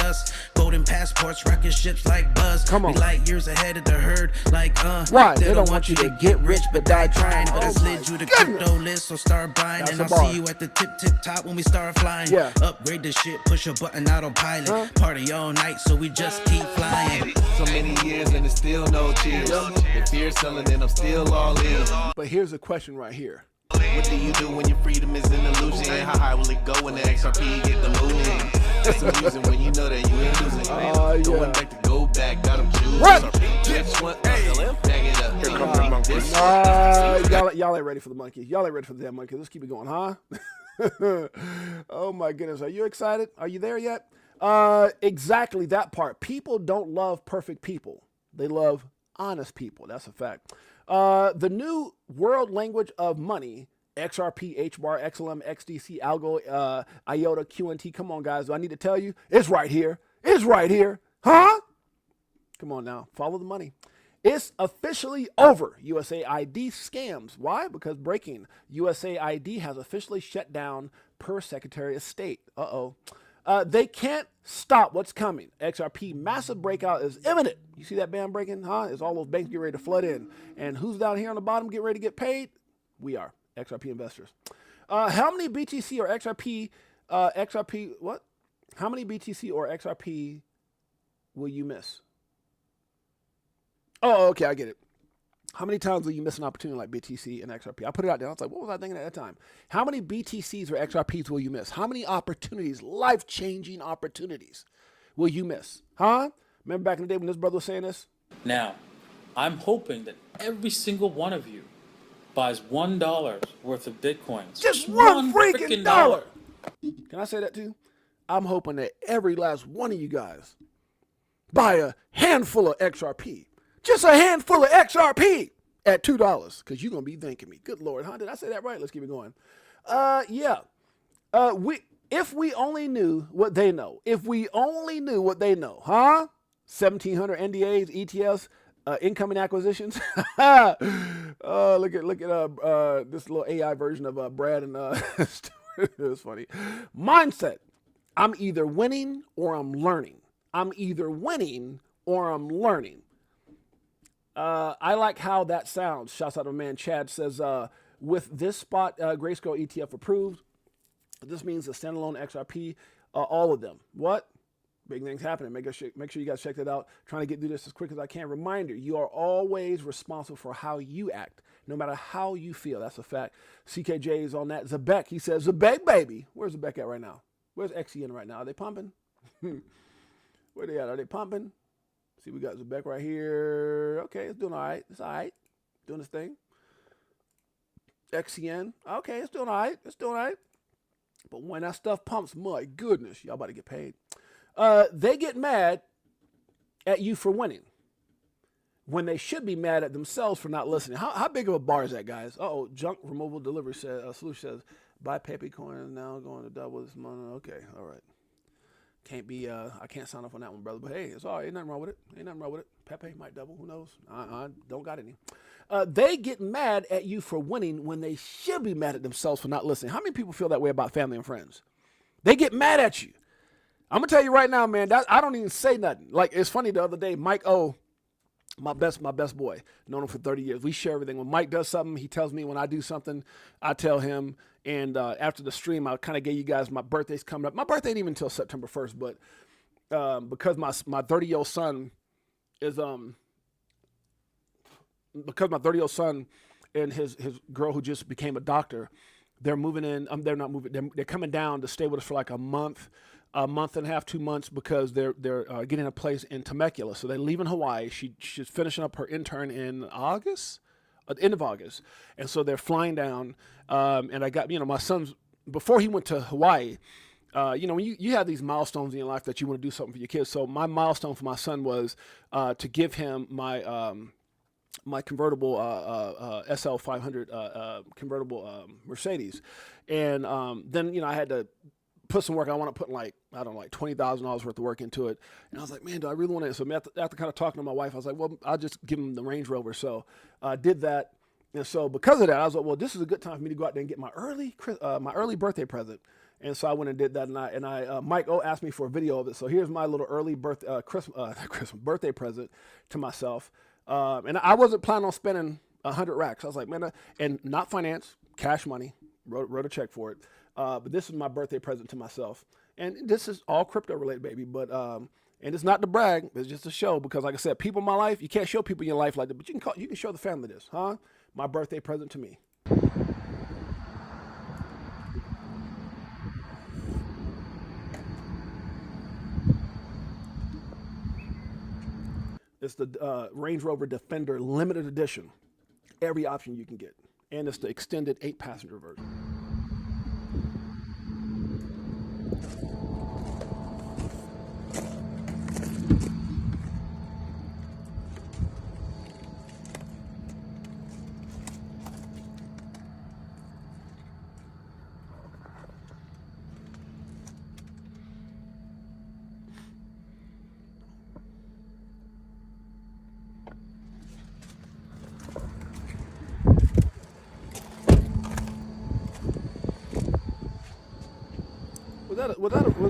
us. Golden passports, rocket ships like Buzz. Come on. We light years ahead of the herd, like Why? They don't want you to get rich, but die trying. But I slid you the crypto list, so start buying. That's and a I'll bar. see you at the tip top when we start flying. Yeah. Upgrade the shit, push a button, autopilot. Party all night, so we just keep flying. So many years and it's still no cheers. If fear selling, then I'm still all in. But here's a question right here. What do you do when your freedom is an illusion? How high will it go when the XRP get the moving? That's the reason when you know that you ain't losing. Going back to go back, got them choose. What? XRP, just one, bag it up. Here comes the monkey. Y'all ain't ready for the monkey. Y'all ain't ready for the damn monkey. Let's keep it going, huh? Oh my goodness. Are you excited? Are you there yet? Exactly that part. People don't love perfect people. They love honest people. That's a fact. The new world language of money, XRP, HBAR, XLM, XDC, Algo, IOTA, QNT. Come on, guys. Do I need to tell you? It's right here. It's right here. Huh? Come on now. Follow the money. It's officially over. USAID scams. Why? Because breaking. USAID has officially shut down per Secretary of State. They can't stop what's coming. XRP massive breakout is imminent. You see that band breaking? Huh? It's all those banks get ready to flood in. And who's down here on the bottom get ready to get paid? We are. XRP investors. How many BTC or XRP, what? How many BTC or XRP will you miss? Oh, okay, I get it. How many times will you miss an opportunity like BTC and XRP? I put it out there. I was like, what was I thinking at that time? How many BTCs or XRPs will you miss? How many opportunities, life-changing opportunities will you miss? Huh? Remember back in the day when this brother was saying this? Now, I'm hoping that every single one of you buys $1 worth of Bitcoins. Just one freaking dollar. Can I say that too? I'm hoping that every last one of you guys buy a handful of XRP. Just a handful of XRP at $2, because you're going to be thanking me. Good Lord, huh? Did I say that right? Let's keep it going. Yeah. If we only knew what they know. If we only knew what they know, huh? 1,700 NDAs, ETFs, incoming acquisitions. Look at this little AI version of Brad and Stuart. It was funny. Mindset. I'm either winning or I'm learning. I'm either winning or I'm learning. I like how that sounds. Shouts out to my man Chad. Says, with this spot Grayscale ETF approved, this means a standalone XRP, all of them. What? Big things happening. Make sure you guys check that out. Trying to get through this as quick as I can. Reminder, you are always responsible for how you act, no matter how you feel. That's a fact. CKJ is on that. Zebek, he says, Zebek, baby. Where's Zebek at right now? Where's XEN right now? Are they pumping? Where they at? Are they pumping? See, we got Zebek right here. Okay, it's doing all right. It's all right. Doing this thing. XCN. Okay, it's doing all right. It's doing all right. But when that stuff pumps, my goodness, y'all about to get paid. They get mad at you for winning when they should be mad at themselves for not listening. How big of a bar is that, guys? Uh-oh, junk removal delivery solution says, buy Pepe coin now going to double this money. Okay, all right. Can't be, I can't sign up on that one, brother. But hey, it's all right. Ain't nothing wrong with it. Ain't nothing wrong with it. Pepe might double. Who knows? I don't got any. They get mad at you for winning when they should be mad at themselves for not listening. How many people feel that way about family and friends? They get mad at you. I'm going to tell you right now, man, I don't even say nothing. Like, it's funny the other day, Mike O, my best boy, known him for 30 years. We share everything. When Mike does something, he tells me. When I do something, I tell him. And after the stream, I kind of gave you guys my birthday's coming up. My birthday ain't even until September 1st, but because my 30-year-old son is because my 30-year-old son and his girl who just became a doctor, they're moving in. They're not moving. They're coming down to stay with us for like a month and a half, 2 months, because they're getting a place in Temecula. So they're leaving Hawaii. She's finishing up her intern in August. At the end of August. And so they're flying down. And I got, my son's, before he went to Hawaii, when you have these milestones in your life that you want to do something for your kids. So my milestone for my son was to give him my my convertible SL500 convertible Mercedes. And then, I had to put some work. I want to put like $20,000 worth of work into it. And I was like, man, do I really want to? So after kind of talking to my wife, I was like, well, I'll just give him the Range Rover. So I did that. And so because of that, I was like, well, this is a good time for me to go out there and get my early birthday present. And so I went and did that. And I Mike O asked me for a video of it. So here's my little early birthday present to myself. And I wasn't planning on spending 100 racks. I was like, man, and not finance, cash money, wrote a check for it. But this is my birthday present to myself. And this is all crypto related, baby. But and it's not to brag, it's just a show, because like I said, people in my life, you can't show people in your life like that, but you can show the family this, huh? My birthday present to me. It's the Range Rover Defender limited edition. Every option you can get. And it's the extended 8-passenger version.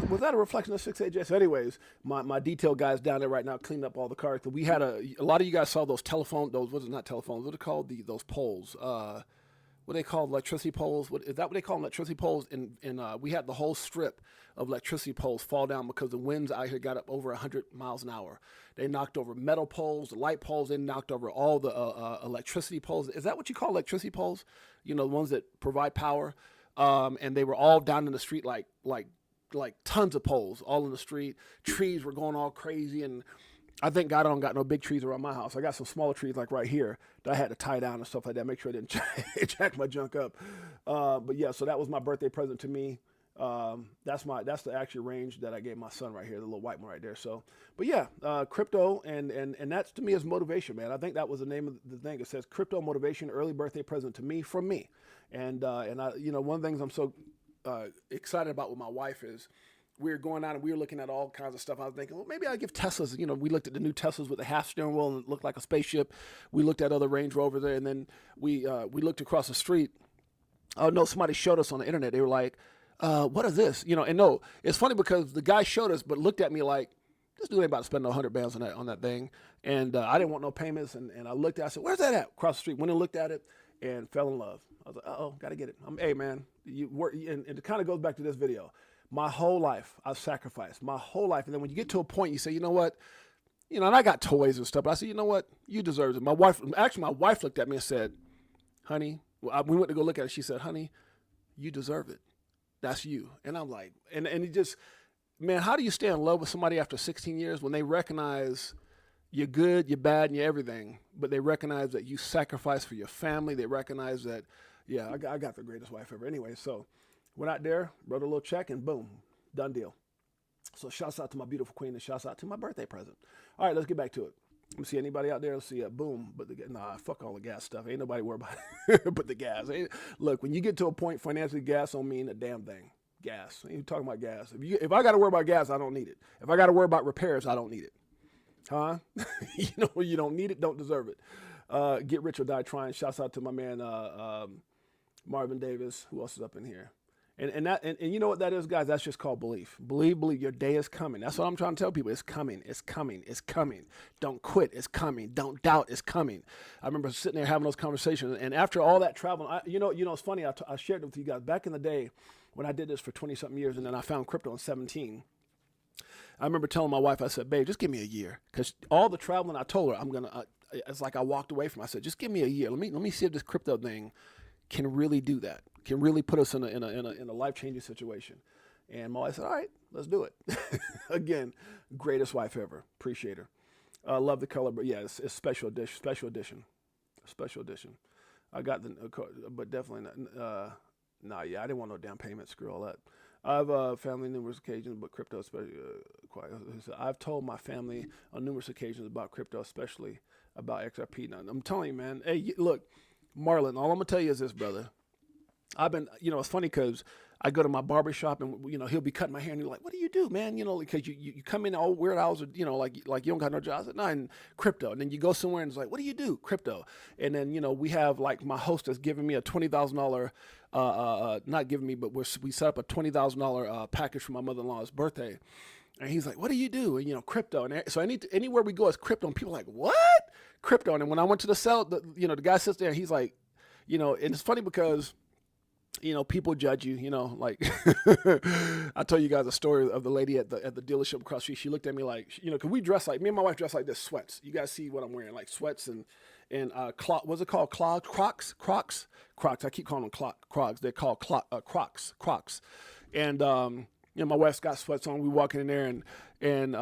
Was that a reflection of 6AJ? So anyways, my detail guys down there right now cleaning up all the cars. We had a lot of you guys saw those not telephones, what are they called? Those poles. What they call electricity poles? Is that what they call electricity poles? And we had the whole strip of electricity poles fall down because the winds out here got up over 100 miles an hour. They knocked over metal poles, the light poles. They knocked over all the electricity poles. Is that what you call electricity poles? You know, the ones that provide power. And they were all down in the street like tons of poles all in the street. Trees were going all crazy, and I think God don't got no big trees around my house. I got some smaller trees like right here that I had to tie down and stuff like that, make sure I didn't jack my junk up. But yeah, so that was my birthday present to me. That's the actual range that I gave my son right here, the little white one right there. So, but yeah, crypto and that's to me is motivation, man. I think that was the name of the thing. It says crypto motivation, early birthday present to me from me. And I, one of the things I'm so excited about with my wife is we were going out and we were looking at all kinds of stuff. I was thinking, well, maybe I'll give Teslas. We looked at the new Teslas with the half steering wheel and it looked like a spaceship. We looked at other Range Rovers there, and then we looked across the street. Oh no, somebody showed us on the internet. They were like, what is this? And no, it's funny because the guy showed us, but looked at me like, this dude ain't about to spend no 100 bands on that thing. And I didn't want no payments. And I looked at it, I said, where's that at? Across the street. Went and looked at it and fell in love. I was like, uh-oh, got to get it. Hey, man, you work, and it kind of goes back to this video. My whole life, I've sacrificed. My whole life. And then when you get to a point, you say, you know what? And I got toys and stuff, but I said, you know what? You deserve it. My wife looked at me and said, honey, we went to go look at it. She said, honey, you deserve it. That's you. And I'm like, and it just, man, how do you stay in love with somebody after 16 years when they recognize you're good, you're bad, and you're everything, but they recognize that you sacrifice for your family. They recognize that, yeah, I got the greatest wife ever. Anyway, so went out there, wrote a little check, and boom, done deal. So shouts out to my beautiful queen and shouts out to my birthday present. All right, let's get back to it. Let me see anybody out there. Let's see. Boom. But fuck all the gas stuff. Ain't nobody worried about it but the gas. Look, when you get to a point financially, gas don't mean a damn thing. Gas. Ain't talking about gas. If I got to worry about gas, I don't need it. If I got to worry about repairs, I don't need it. Huh? You don't need it, don't deserve it. Get rich or die trying. Shouts out to my man Marvin Davis. Who else is up in here? And you know what that is, guys? That's just called belief. Believe. Your day is coming. That's what I'm trying to tell people. It's coming. It's coming. It's coming. Don't quit. It's coming. Don't doubt. It's coming. I remember sitting there having those conversations. And after all that traveling, it's funny. I shared it with you guys back in the day when I did this for 20-something years, and then I found crypto in 17. I remember telling my wife, I said, babe, just give me a year. Because all the traveling I told her, it's like I walked away from it. I said, just give me a year. Let me see if this crypto thing can really do that. Can really put us in a life-changing situation. And my wife said, all right, let's do it. Again, greatest wife ever. Appreciate her. Love the color, but yeah, it's special edition. I got but definitely not. I didn't want no down payment. Screw all that. I've family numerous occasions, but crypto especially. I've told my family on numerous occasions about crypto, especially about XRP. Now, I'm telling you, man. Hey, look, Marlon. All I'm gonna tell you is this, brother. I've been, it's funny because I go to my barber shop and, he'll be cutting my hair and you're like, what do you do, man? Because you come in all weird hours, like you don't got no job. I said, no, and crypto. And then you go somewhere and it's like, what do you do? Crypto. And then, we have like my hostess giving me a $20,000, not giving me, but we set up a $20,000 package for my mother-in-law's birthday. And he's like, what do you do? And, crypto. And so anywhere we go, it's crypto. And people are like, what? Crypto. And then when I went to the cell, the guy sits there and he's like, and it's funny because, people judge you, like I told you guys a story of the lady at the dealership across the street. She looked at me like, because we dress like, me and my wife dress like this, sweats. You guys see what I'm wearing, like sweats and what's it called? Crocs. I keep calling them Crocs. They're called Crocs. And, my wife's got sweats on. We walking in there And,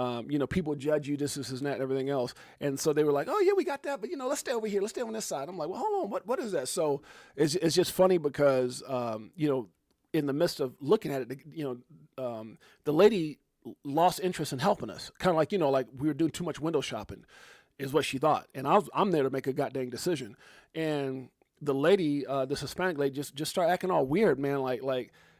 people judge you, this and that, and everything else. And so they were like, oh, yeah, we got that. But, let's stay over here. Let's stay on this side. I'm like, well, hold on. What is that? So it's just funny because, in the midst of looking at it, the lady lost interest in helping us. Kind of like, like we were doing too much window shopping is what she thought. And I'm there to make a goddamn decision. And the lady, this Hispanic lady, just started acting all weird, man.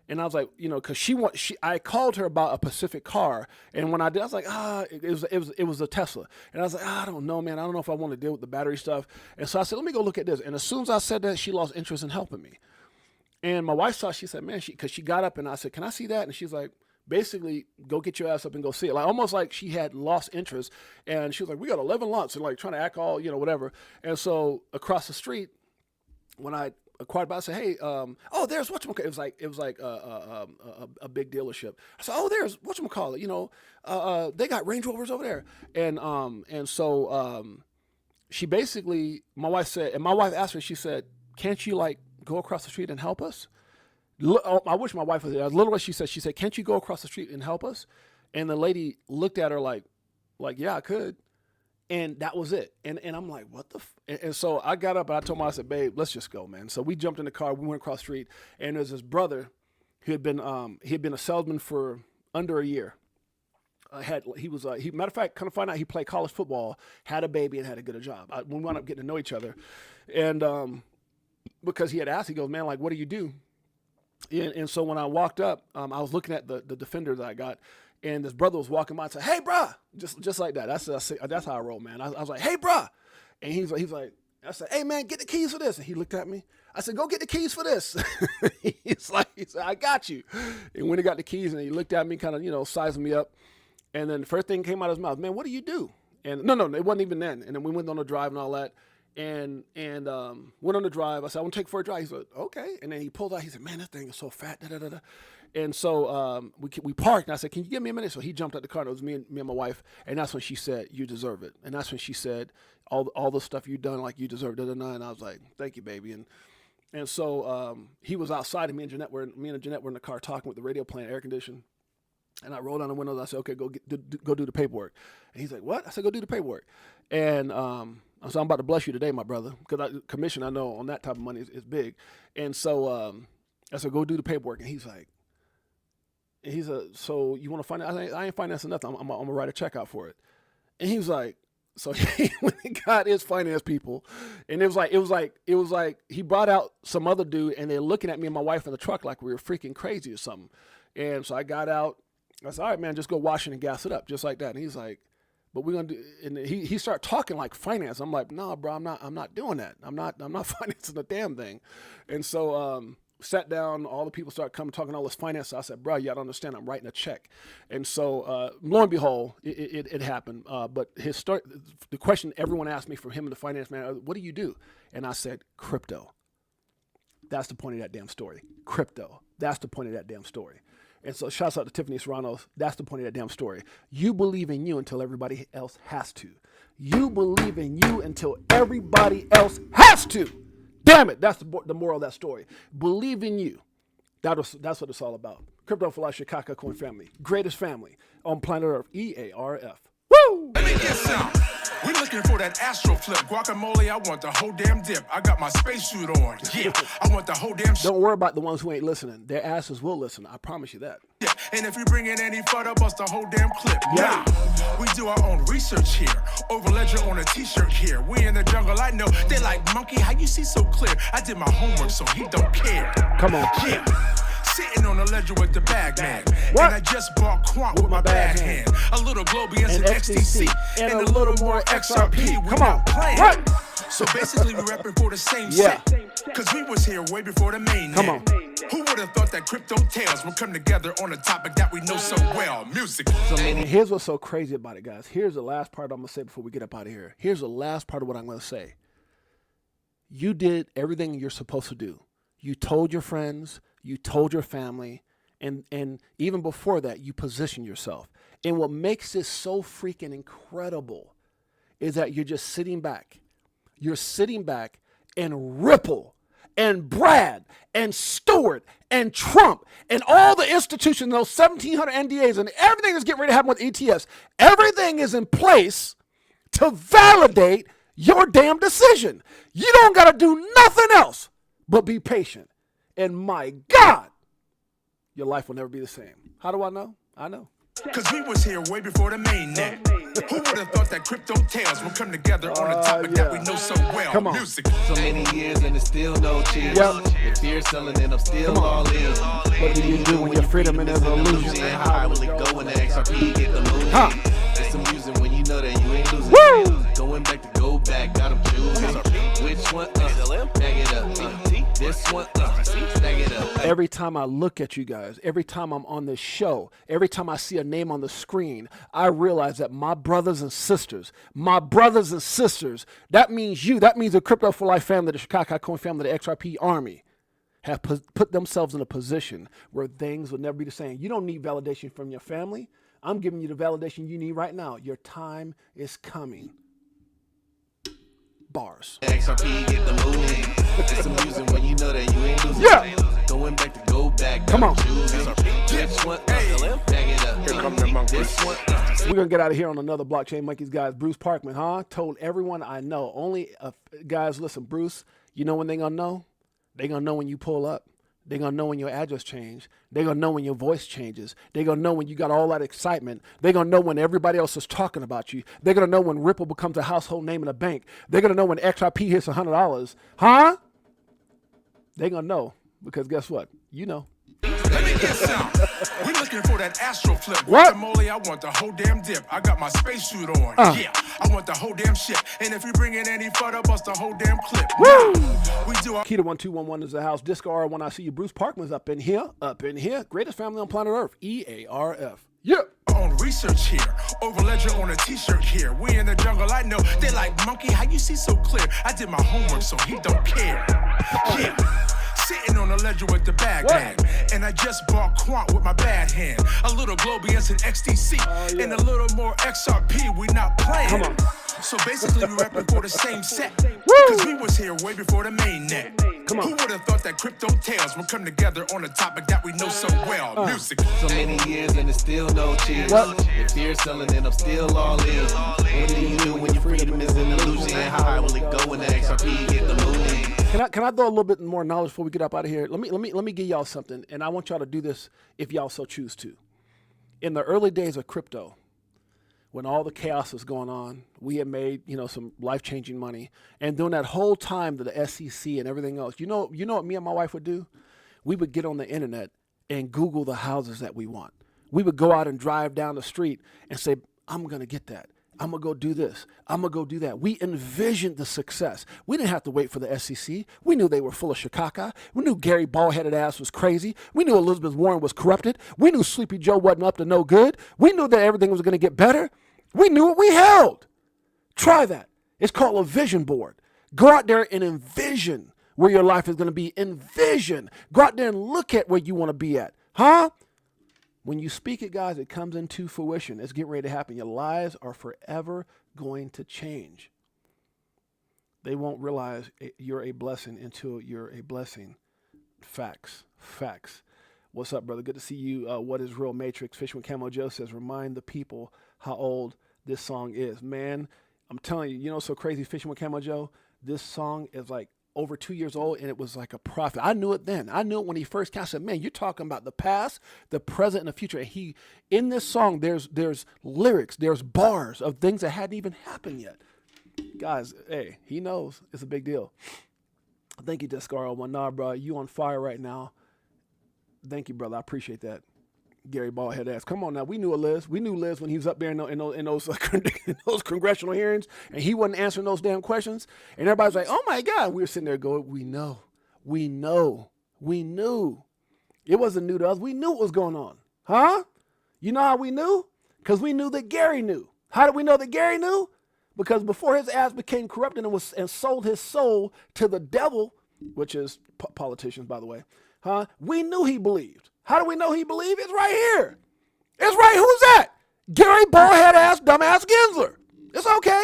And I was like, because I called her about a Pacific car, and when I did, I was like, it was a Tesla, and I was like, I don't know, man, I don't know if I want to deal with the battery stuff, and so I said, let me go look at this, and as soon as I said that, she lost interest in helping me, and my wife saw, she said, man, because she got up, and I said, can I see that, and she's like, basically, go get your ass up and go see it, like almost like she had lost interest, and she was like, we got 11 lots, and like trying to act all, whatever, and so across the street, when I acquired by, I said, hey, there's whatchamacallit. It was like a big dealership. I said, oh, there's whatchamacallit. They got Range Rovers over there, and so she basically, my wife asked her, she said, can't you like go across the street and help us? I wish my wife was there. Literally, she said, can't you go across the street and help us? And the lady looked at her like, yeah, I could. And that was it. And I'm like, what the and so I got up and I told her, I said, babe, let's just go, man. So we jumped in the car, we went across the street, and there's this brother who had been a salesman for under a year. Matter of fact, kind of find out he played college football, had a baby, and had a good job. We wound up getting to know each other. And because he had asked, he goes, man, like, what do you do? And so when I walked up, I was looking at the Defender that I got, and this brother was walking by and said, hey, bruh, just like that. That's how I roll, man. I was like, hey, bruh. And he's like, I said, hey, man, get the keys for this. And he looked at me. I said, go get the keys for this. He said, I got you. And when he got the keys, and he looked at me, kind of, sizing me up. And then the first thing came out of his mouth, man, what do you do? And no, it wasn't even then. And then we went on the drive and all that. And went on the drive. I said, I want to take it for a drive. He said, okay. And then he pulled out. He said, man, this thing is so fat. Da, da, da, da. And so we parked. And I said, can you give me a minute? So he jumped out the car. And it was me and my wife. And that's when she said, you deserve it. And that's when she said, all the stuff you've done, like you deserve it. And I was like, thank you, baby. And so he was outside, and me and Jeanette were in the car talking with the radio playing, air conditioning. And I rolled down the windows. I said, okay, go do the paperwork. And he's like, what? I said, go do the paperwork. And so I'm about to bless you today, my brother, because commission, I know on that type of money is big. And so I said, go do the paperwork. And he's like, so you want to finance? I ain't financing nothing. I'm going to write a check out for it. And he was like, so he went and got his finance people. And it was like he brought out some other dude, and they're looking at me and my wife in the truck like we were freaking crazy or something. And so I got out. I said, all right, man, just go wash it and gas it up, just like that. And he's like, but we're gonna do. And he started talking like finance. I'm like, nah, bro, I'm not doing that. I'm not financing a damn thing. And so sat down. All the people started coming talking all this finance. So I said, bro, you gotta understand, I'm writing a check. And so lo and behold, it happened. But the question everyone asked me from him and the finance man, what do you do? And I said, crypto. That's the point of that damn story. Crypto. That's the point of that damn story. And so shouts out to Tiffany Serranos. That's the point of that damn story. You believe in you until everybody else has to. You believe in you until everybody else has to. Damn it. That's the moral of that story. Believe in you. That's what it's all about. Crypto for Life, Chicago Coin family. Greatest family on planet Earth. EARF. Woo! Let me get some. We looking for that astro flip. Guacamole, I want the whole damn dip. I got my spacesuit on. Yeah, I want the whole damn Don't worry about the ones who ain't listening. Their asses will listen. I promise you that. Yeah, and if you bring in any photo, bust the whole damn clip. Yeah. Nah, we do our own research here. Over ledger on a t-shirt here. We in the jungle, I know. They like, monkey, how you see so clear? I did my homework, so he don't care. Come on. Yeah. Sitting on the ledger with the bag man. What? And I just bought Quant with my bag hand. A little Globian and XTC. And a little more XRP. Come on. What? So basically we repping for the same Yeah. set. Cause we was here way before the main Come net. on. Who would have thought that crypto tales would come together on a topic that we know so well? Music. And here's what's so crazy about it, guys. Here's the last part I'm going to say before we get up out of here. Here's the last part of what I'm going to say. You did everything you're supposed to do. You told your friends, you told your family, and even before that, you positioned yourself. And what makes this so freaking incredible is that you're just sitting back. You're sitting back, and Ripple and Brad and Stewart and Trump and all the institutions, those 1,700 NDAs and everything that's getting ready to happen with ETFs, everything is in place to validate your damn decision. You don't got to do nothing else but be patient. And my God, your life will never be the same. How do I know? I know. Cause we was here way before the mainnet. Who would have thought that crypto tales would come together on a topic that we know so well? Come on. Music. So many years and it's still no cheers. Yep. If fear selling and I'm still all in. What do you do when your freedom is an illusion? And how high will it go when the XRP get the moon? Huh. It's amusing when you know that you ain't losing. Woo! Going back to go back, got 'em choosing. Which one? Bag it up. This one? Stack it up. Every time I look at you guys, every time I'm on this show, every time I see a name on the screen, I realize that my brothers and sisters, that means you, that means the Crypto for Life family, the Chicago Coin family, the XRP Army, have put themselves in a position where things will never be the same. You don't need validation from your family. I'm giving you the validation you need right now. Your time is coming. Bars. XRP get the moon. It's amusing when you know that you ain't losing. Yeah. Going back to go back. Come on. Which one? Bag it up. Here come the monkeys. This one? We're going to get out of here on another Blockchain Monkeys, guys. Bruce Parkman, told everyone I know. Only, guys, listen, Bruce, you know when they're going to know? They're going to know when you pull up. They're going to know when your address changes. They're going to know when your voice changes. They're going to know when you got all that excitement. They're going to know when everybody else is talking about you. They're going to know when Ripple becomes a household name in a bank. They're going to know when XRP hits $100. They're going to know because guess what? You know. Let me get some. We looking for that astro flip. What? The mole, I want the whole damn dip. I got my spacesuit on. Yeah, I want the whole damn shit. And if you bring in any photo, bust the whole damn clip. Woo! We do our Keita 1211 is the house. Disco R1, I see you. Bruce Parkman's up in here. Greatest family on planet Earth. EARF. Yeah. own research here. Over ledger on a t-shirt here. We in the jungle, I know. They like, monkey, how you see so clear? I did my homework, so he don't care. Yeah. Sitting on a ledger with the bag man. And I just bought Quant with my bad hand. A little Globius and XTC. And a little more XRP, we not playing. Come on. So basically we rapping for the same set. Cause we was here way before the main net. Come on. Who would have thought that crypto tales would come together on a topic that we know so well? Music. So many years and it's still no cheers. If fear selling and I'm still all in. What do you do when your freedom is an illusion? How high will it go when the XRP get the moon? Can I throw a little bit more knowledge before we get up out of here? Let me give y'all something, and I want y'all to do this if y'all so choose to. In the early days of crypto, when all the chaos was going on, we had made some life-changing money, and during that whole time that the SEC and everything else, you know what me and my wife would do? We would get on the internet and Google the houses that we want. We would go out and drive down the street and say, I'm gonna get that. I'm going to go do this. I'm going to go do that. We envisioned the success. We didn't have to wait for the SEC. We knew they were full of shikaka. We knew Gary bald-headed ass was crazy. We knew Elizabeth Warren was corrupted. We knew Sleepy Joe wasn't up to no good. We knew that everything was going to get better. We knew what we held. Try that. It's called a vision board. Go out there and envision where your life is going to be. Envision. Go out there and look at where you want to be at. When you speak it, guys, it comes into fruition. It's getting ready to happen. Your lives are forever going to change. They won't realize you're a blessing until you're a blessing. Facts. What's up, brother? Good to see you. What is real Matrix? Fish with Camo Joe says, remind the people how old this song is. Man, I'm telling you, what's so crazy, Fishing with Camo Joe? This song is like over 2 years old, and it was like a prophet. I knew it then. I knew it when he first came. I said, man, you're talking about the past, the present, and the future. And in this song, there's lyrics, there's bars of things that hadn't even happened yet. Guys, hey, he knows. It's a big deal. Thank you, Descaro. Nah, bro, you on fire right now. Thank you, brother. I appreciate that. Gary bald-head ass. Come on now. We knew Liz. We knew Liz when he was up there in those congressional hearings, and he wasn't answering those damn questions. And everybody's like, oh, my God. We were sitting there going, we know. It wasn't new to us. We knew what was going on. You know how we knew? Because we knew that Gary knew. How did we know that Gary knew? Because before his ass became corrupted and sold his soul to the devil, which is politicians, by the way, we knew he believed. How do we know he believed? It's right here. It's right. Who's that? Gary bald-head ass dumbass Gensler. It's okay.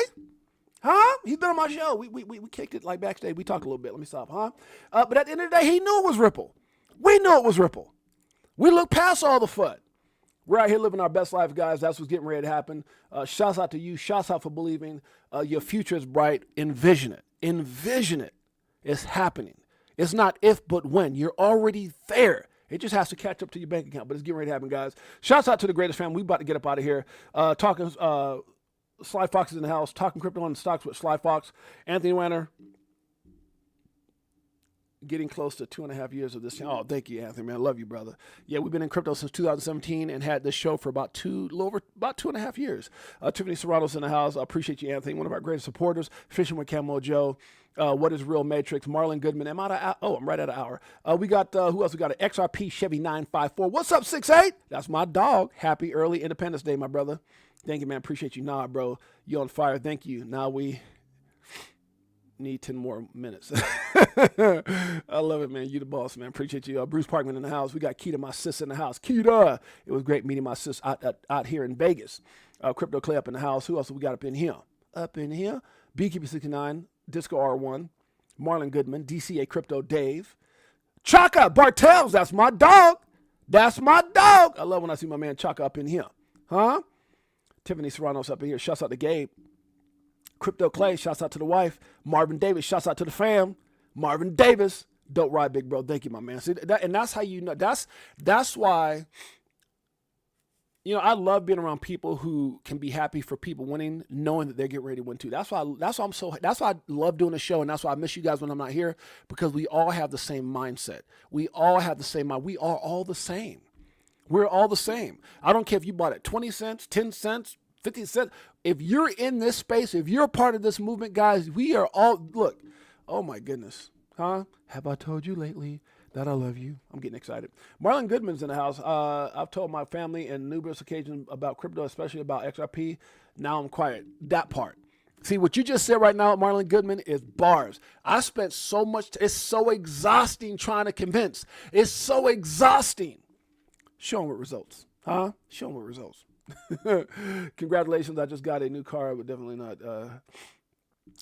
Huh? He's been on my show. We kicked it like backstage. We talked a little bit. Let me stop, huh? But at the end of the day, he knew it was Ripple. We knew it was Ripple. We looked past all the FUD. We're out here living our best life, guys. That's what's getting ready to happen. Shouts out to you. Shouts out for believing. Your future is bright. Envision it. Envision it. It's happening. It's not if, but when. You're already there. It just has to catch up to your bank account, but it's getting ready to happen, guys. Shouts out to the greatest family. We about to get up out of here. Talking Sly Fox is in the house. Talking crypto on the stocks with Sly Fox. Anthony Wanner. Getting close to 2.5 years of this. Oh, thank you, Anthony, man. I love you, brother. Yeah, we've been in crypto since 2017 and had this show for about 2.5 years. Tiffany Serrano's in the house. I appreciate you, Anthony, one of our greatest supporters. Fishing with Camo Joe. What is Real Matrix? Marlon Goodman. I'm right at an hour. We got, who else? We got an XRP Chevy 954. What's up, 6'8"? That's my dog. Happy early Independence Day, my brother. Thank you, man. Appreciate you. Nah, bro. You on fire. Thank you. Now we need 10 more minutes. I love it, man. You the boss, man. Appreciate you. Bruce Parkman in the house. We got Keita, my sis, in the house. Keita. It was great meeting my sis out here in Vegas. Crypto Clay up in the house. Who else have we got up in here? Up in here. Beekeeper69, Disco R1, Marlon Goodman, DCA Crypto Dave, Chaka Bartels. That's my dog. That's my dog. I love when I see my man Chaka up in here. Huh? Tiffany Serrano's up in here. Shouts out to Gabe. Crypto Clay, shouts out to the wife. Marvin Davis, shouts out to the fam. Marvin Davis, dope ride, big bro. Thank you, my man. See, and that's how you know. That's why, you know, I love being around people who can be happy for people winning, knowing that they're getting ready to win too. That's why I love doing the show, and that's why I miss you guys when I'm not here, because we all have the same mindset. We all have the same mind. We are all the same. We're all the same. I don't care if you bought it 20 cents, 10 cents, 50 cents. If you're in this space, if you're a part of this movement, guys, we are all, look, oh my goodness, huh? Have I told you lately that I love you? I'm getting excited. Marlon Goodman's in the house. I've told my family and numerous occasions about crypto, especially about XRP. Now I'm quiet. That part. See, what you just said right now, Marlon Goodman, is bars. I spent so much, it's so exhausting trying to convince. It's so exhausting. Show them with results, huh? Show them with results. Congratulations, I just got a new car. I would definitely not.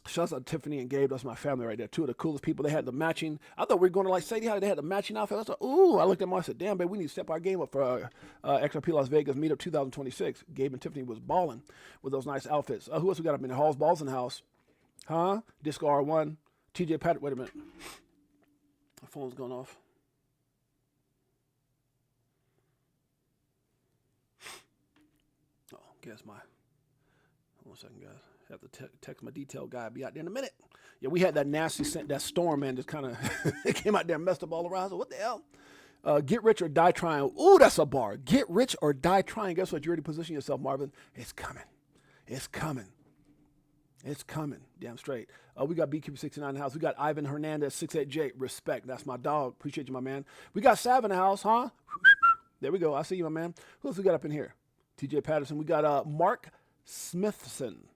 Shouts out to Tiffany and Gabe. That's my family right there. Two of the coolest people. They had the matching. I thought we were going to like Sadie How they had the matching outfit. I was like, ooh. I looked at them. I said, damn, babe, we need to step our game up for XRP Las Vegas Meetup 2026. Gabe and Tiffany was balling with those nice outfits. Who else we got up in the halls? Balls in the house. Huh? Disco R1. TJ Patrick. Wait a minute. My phone's going off. Guess my, hold on a second, guys. I have to text my detail guy. I'll be out there in a minute. Yeah, we had that nasty that storm, man, just kind of it came out there and messed up all around. So what the hell? Get rich or die trying. Ooh, that's a bar. Get rich or die trying. Guess what? You already positioned yourself, Marvin. It's coming. It's coming. It's coming. Damn straight. We got Beekeeper69 in the house. We got Ivan Hernandez, 68J. Respect. That's my dog. Appreciate you, my man. We got Sav in the house, huh? There we go. I see you, my man. Who else we got up in here? TJ Patterson. We got Mark Smithson.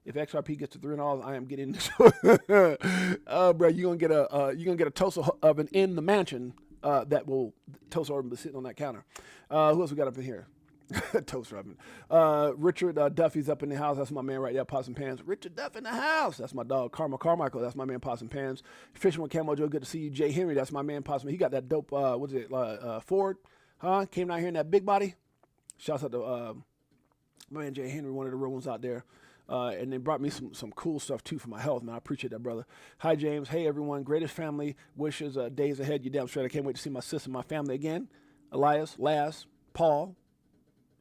If XRP gets to $3, I am getting this. Bro, you're gonna get a toaster oven in the mansion that will toaster oven be sitting on that counter. Who else we got up in here? Toaster oven. Richard Duffy's up in the house. That's my man right there, Pots and Pans. Richard Duff in the house. That's my dog. Carmichael. That's my man, Pots and Pans. Fishing with Camo Joe. Good to see you. Jay Henry. That's my man, Pots and Pans. He got that dope. What is it? Ford. Huh? Came down here in that big body. Shouts out to my man Jay Henry, one of the real ones out there. And they brought me some cool stuff, too, for my health, man. I appreciate that, brother. Hi, James. Hey, everyone. Greatest family. Wishes days ahead. You damn straight. I can't wait to see my sister and my family again. Elias, Laz, Paul,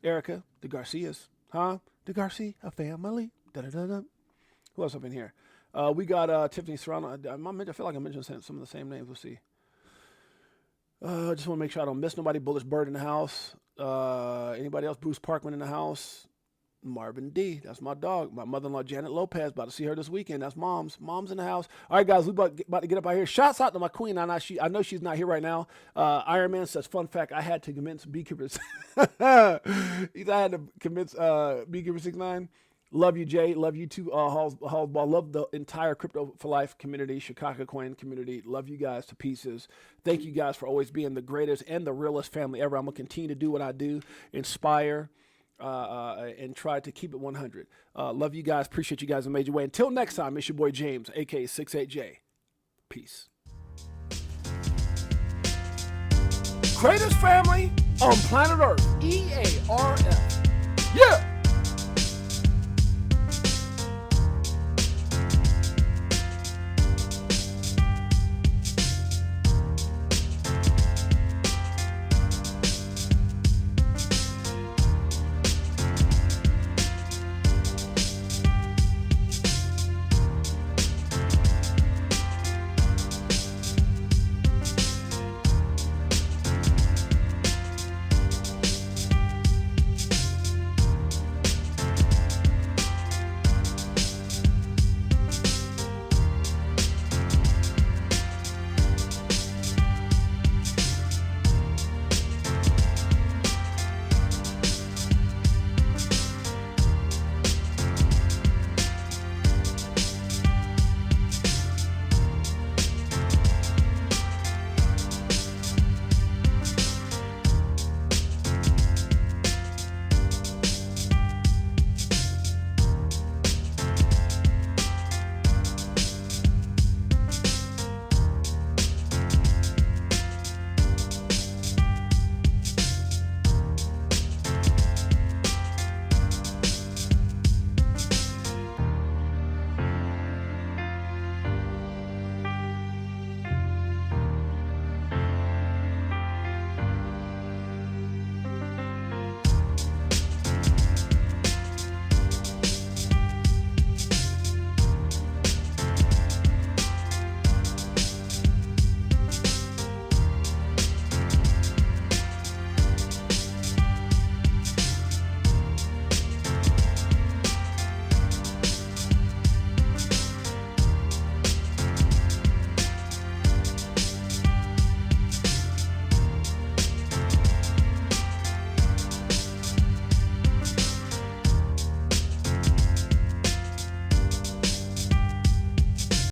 Erica, the Garcias. Huh? The Garcia family. Da-da-da-da. Who else up in here? We got Tiffany Serrano. I feel like I mentioned some of the same names. We'll see. Just want to make sure I don't miss nobody. Bullish Bird in the house. Anybody else? Bruce Parkman in the house. Marvin D. That's my dog. My mother-in-law, Janet Lopez. About to see her this weekend. That's Mom's. Mom's in the house. All right, guys. We about to get up out here. Shouts out to my queen. I know she's not here right now. Iron Man says, fun fact, I had to convince Beekeepers. I had to convince Beekeeper 69. Love you, Jay. Love you too, Halls Ball. Love the entire Crypto for Life community, Chicago Coin community. Love you guys to pieces. Thank you guys for always being the greatest and the realest family ever. I'm going to continue to do what I do, inspire, and try to keep it 100. Love you guys. Appreciate you guys in a major way. Until next time, it's your boy James, aka 68J. Peace. Greatest family on planet Earth. EARF. Yeah.